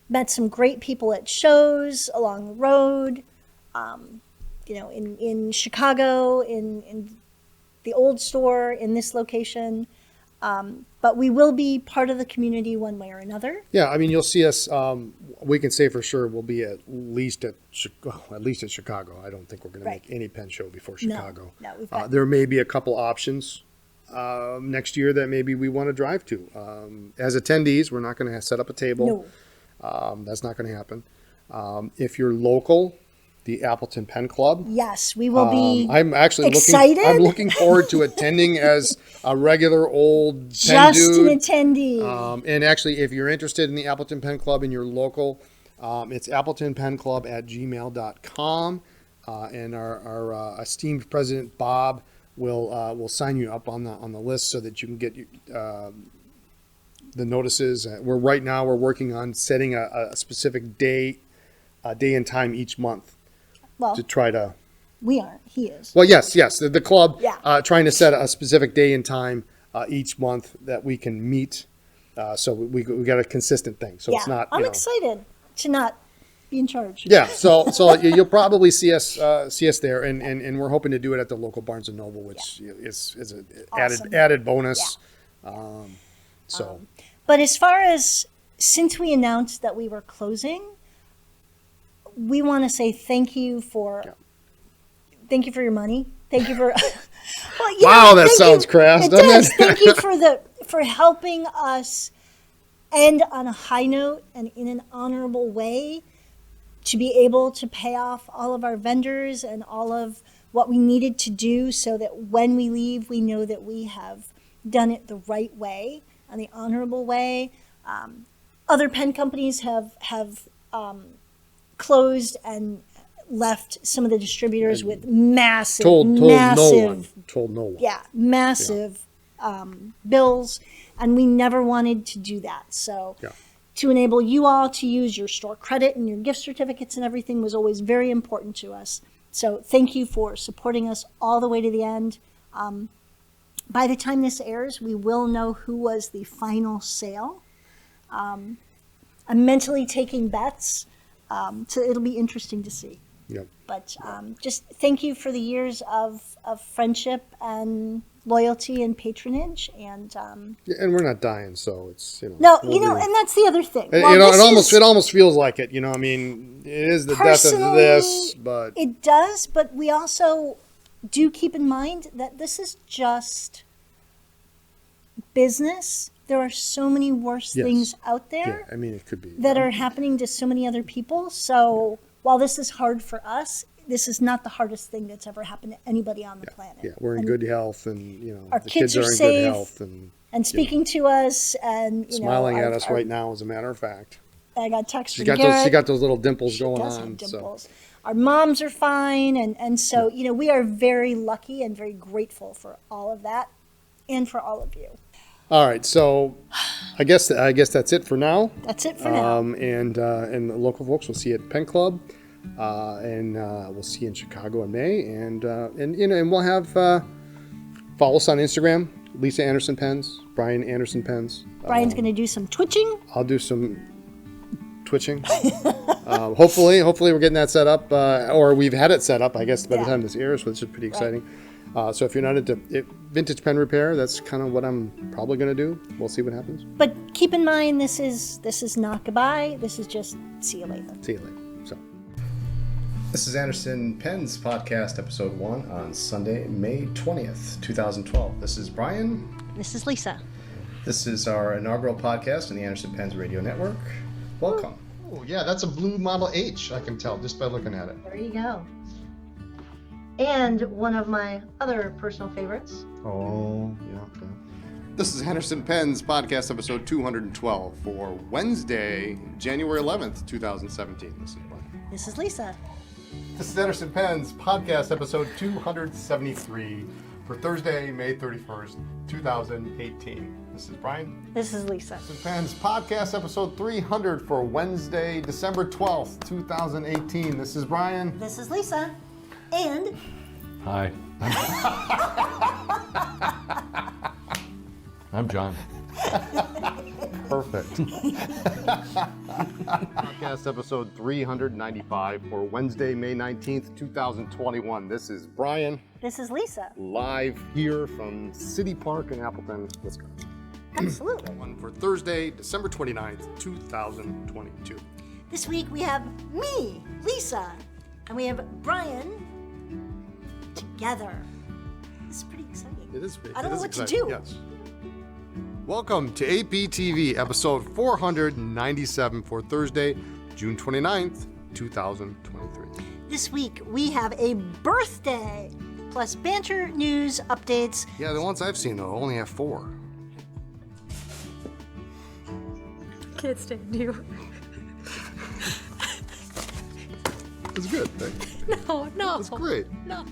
Speaker 2: Met some great people at shows along the road. In Chicago, in the old store, in this location. But we will be part of the community one way or another.
Speaker 3: Yeah, you'll see us. We can say for sure we'll be at least at Chicago. I don't think we're going to make any pen show before Chicago.
Speaker 2: No, we've got
Speaker 3: there may be a couple options next year that maybe we want to drive to. As attendees, we're not going to set up a table.
Speaker 2: No.
Speaker 3: That's not going to happen. If you're local, the Appleton Pen Club.
Speaker 2: Yes, we will be.
Speaker 3: I'm actually
Speaker 2: excited.
Speaker 3: I'm looking forward to attending as a regular old pen
Speaker 2: Just
Speaker 3: dude.
Speaker 2: an attendee.
Speaker 3: And actually, if you're interested in the Appleton Pen Club and you're local, it's appletonpenclub@gmail.com. And our esteemed president Bob will sign you up on the list so that you can get the notices. We're working on setting a specific day and time each month.
Speaker 2: Well,
Speaker 3: to try to.
Speaker 2: We aren't. He is.
Speaker 3: Well, yes. The club trying to set a specific day and time each month that we can meet. So we got a consistent thing. So it's not.
Speaker 2: I'm excited to not be in charge.
Speaker 3: Yeah. So you'll probably see us there, and we're hoping to do it at the local Barnes and Noble, which is an
Speaker 2: awesome.
Speaker 3: added bonus.
Speaker 2: Yeah.
Speaker 3: So.
Speaker 2: But as far as since we announced that we were closing. We want to say thank you for your money. Thank you for.
Speaker 3: Wow, that sounds crass, doesn't it?
Speaker 2: Thank you for helping us end on a high note and in an honorable way, to be able to pay off all of our vendors and all of what we needed to do, so that when we leave, we know that we have done it the right way and the honorable way. Other pen companies have closed and left some of the distributors with massive
Speaker 3: told no one.
Speaker 2: Yeah, massive bills, and we never wanted to do that. So to enable you all to use your store credit and your gift certificates and everything was always very important to us. So thank you for supporting us all the way to the end. By the time this airs, we will know who was the final sale. I'm mentally taking bets. So it'll be interesting to see.
Speaker 3: Yep.
Speaker 2: But just thank you for the years of friendship and loyalty and patronage. And
Speaker 3: and we're not dying, so it's
Speaker 2: no, and that's the other thing.
Speaker 3: It almost feels like it. It is the death of this, but
Speaker 2: it does. But we also do keep in mind that this is just business. There are so many worse things out there.
Speaker 3: Yeah, it could be
Speaker 2: that are happening to so many other people. So while this is hard for us, this is not the hardest thing that's ever happened to anybody on the planet.
Speaker 3: Yeah, we're in good health, and
Speaker 2: our
Speaker 3: the
Speaker 2: kids
Speaker 3: kids
Speaker 2: are
Speaker 3: are in
Speaker 2: safe,
Speaker 3: good health, and
Speaker 2: speaking to us, and
Speaker 3: smiling at us right now, as a matter of fact.
Speaker 2: I got text from
Speaker 3: Garrett. She got those little dimples
Speaker 2: she
Speaker 3: going
Speaker 2: does
Speaker 3: on.
Speaker 2: Have dimples. So. Our moms are fine, and so we are very lucky and very grateful for all of that, and for all of you.
Speaker 3: All right, so I guess that's it for now.
Speaker 2: That's it for now.
Speaker 3: And the local folks, we'll see you at Pen Club, and we'll see you in Chicago in May, and we'll have follow us on Instagram, Lisa Anderson Pens, Brian Anderson Pens.
Speaker 2: Brian's going to do some twitching.
Speaker 3: I'll do some twitching. Hopefully we're getting that set up, or we've had it set up, I guess, by the time this airs, which is pretty exciting. So if you're not into vintage pen repair, that's kind of what I'm probably going to do. We'll see what happens.
Speaker 2: But keep in mind, this is not goodbye. This is just see you later.
Speaker 3: See you later. So, this is Anderson Pens Podcast, Episode 1 on Sunday, May 20th, 2012. This is Brian.
Speaker 2: This is Lisa.
Speaker 3: This is our inaugural podcast on the Anderson Pens Radio Network. Welcome. Oh, yeah, that's a blue Model H, I can tell just by looking at it.
Speaker 2: There you go. And one of my other personal favorites.
Speaker 3: Oh, yeah. Okay. This is Anderson Pens Podcast Episode 212 for Wednesday, January 11th, 2017. This is Brian.
Speaker 2: This is Lisa.
Speaker 3: This is Anderson Pens Podcast Episode 273 for Thursday, May 31st, 2018. This is Brian.
Speaker 2: This is Lisa.
Speaker 3: Anderson Pens Podcast Episode 300 for Wednesday, December 12th, 2018. This is Brian.
Speaker 2: This is Lisa. And
Speaker 4: hi. I'm John.
Speaker 3: Perfect. Podcast episode 395 for Wednesday, May 19th, 2021. This is Brian.
Speaker 2: This is Lisa.
Speaker 3: Live here from City Park in Appleton, Wisconsin.
Speaker 2: Absolutely.
Speaker 3: One for Thursday, December 29th, 2022.
Speaker 2: This week we have me, Lisa, and we have Brian together. This is pretty exciting.
Speaker 3: It is.
Speaker 2: I don't know what to do.
Speaker 3: Yes. Welcome to APTV, episode 497 for Thursday, June 29th, 2023.
Speaker 2: This week we have a birthday, plus banter, news, updates.
Speaker 3: Yeah, the ones I've seen, though, only have 4.
Speaker 2: Can't stand you.
Speaker 3: It's good.
Speaker 2: No.
Speaker 3: It's great.
Speaker 2: No.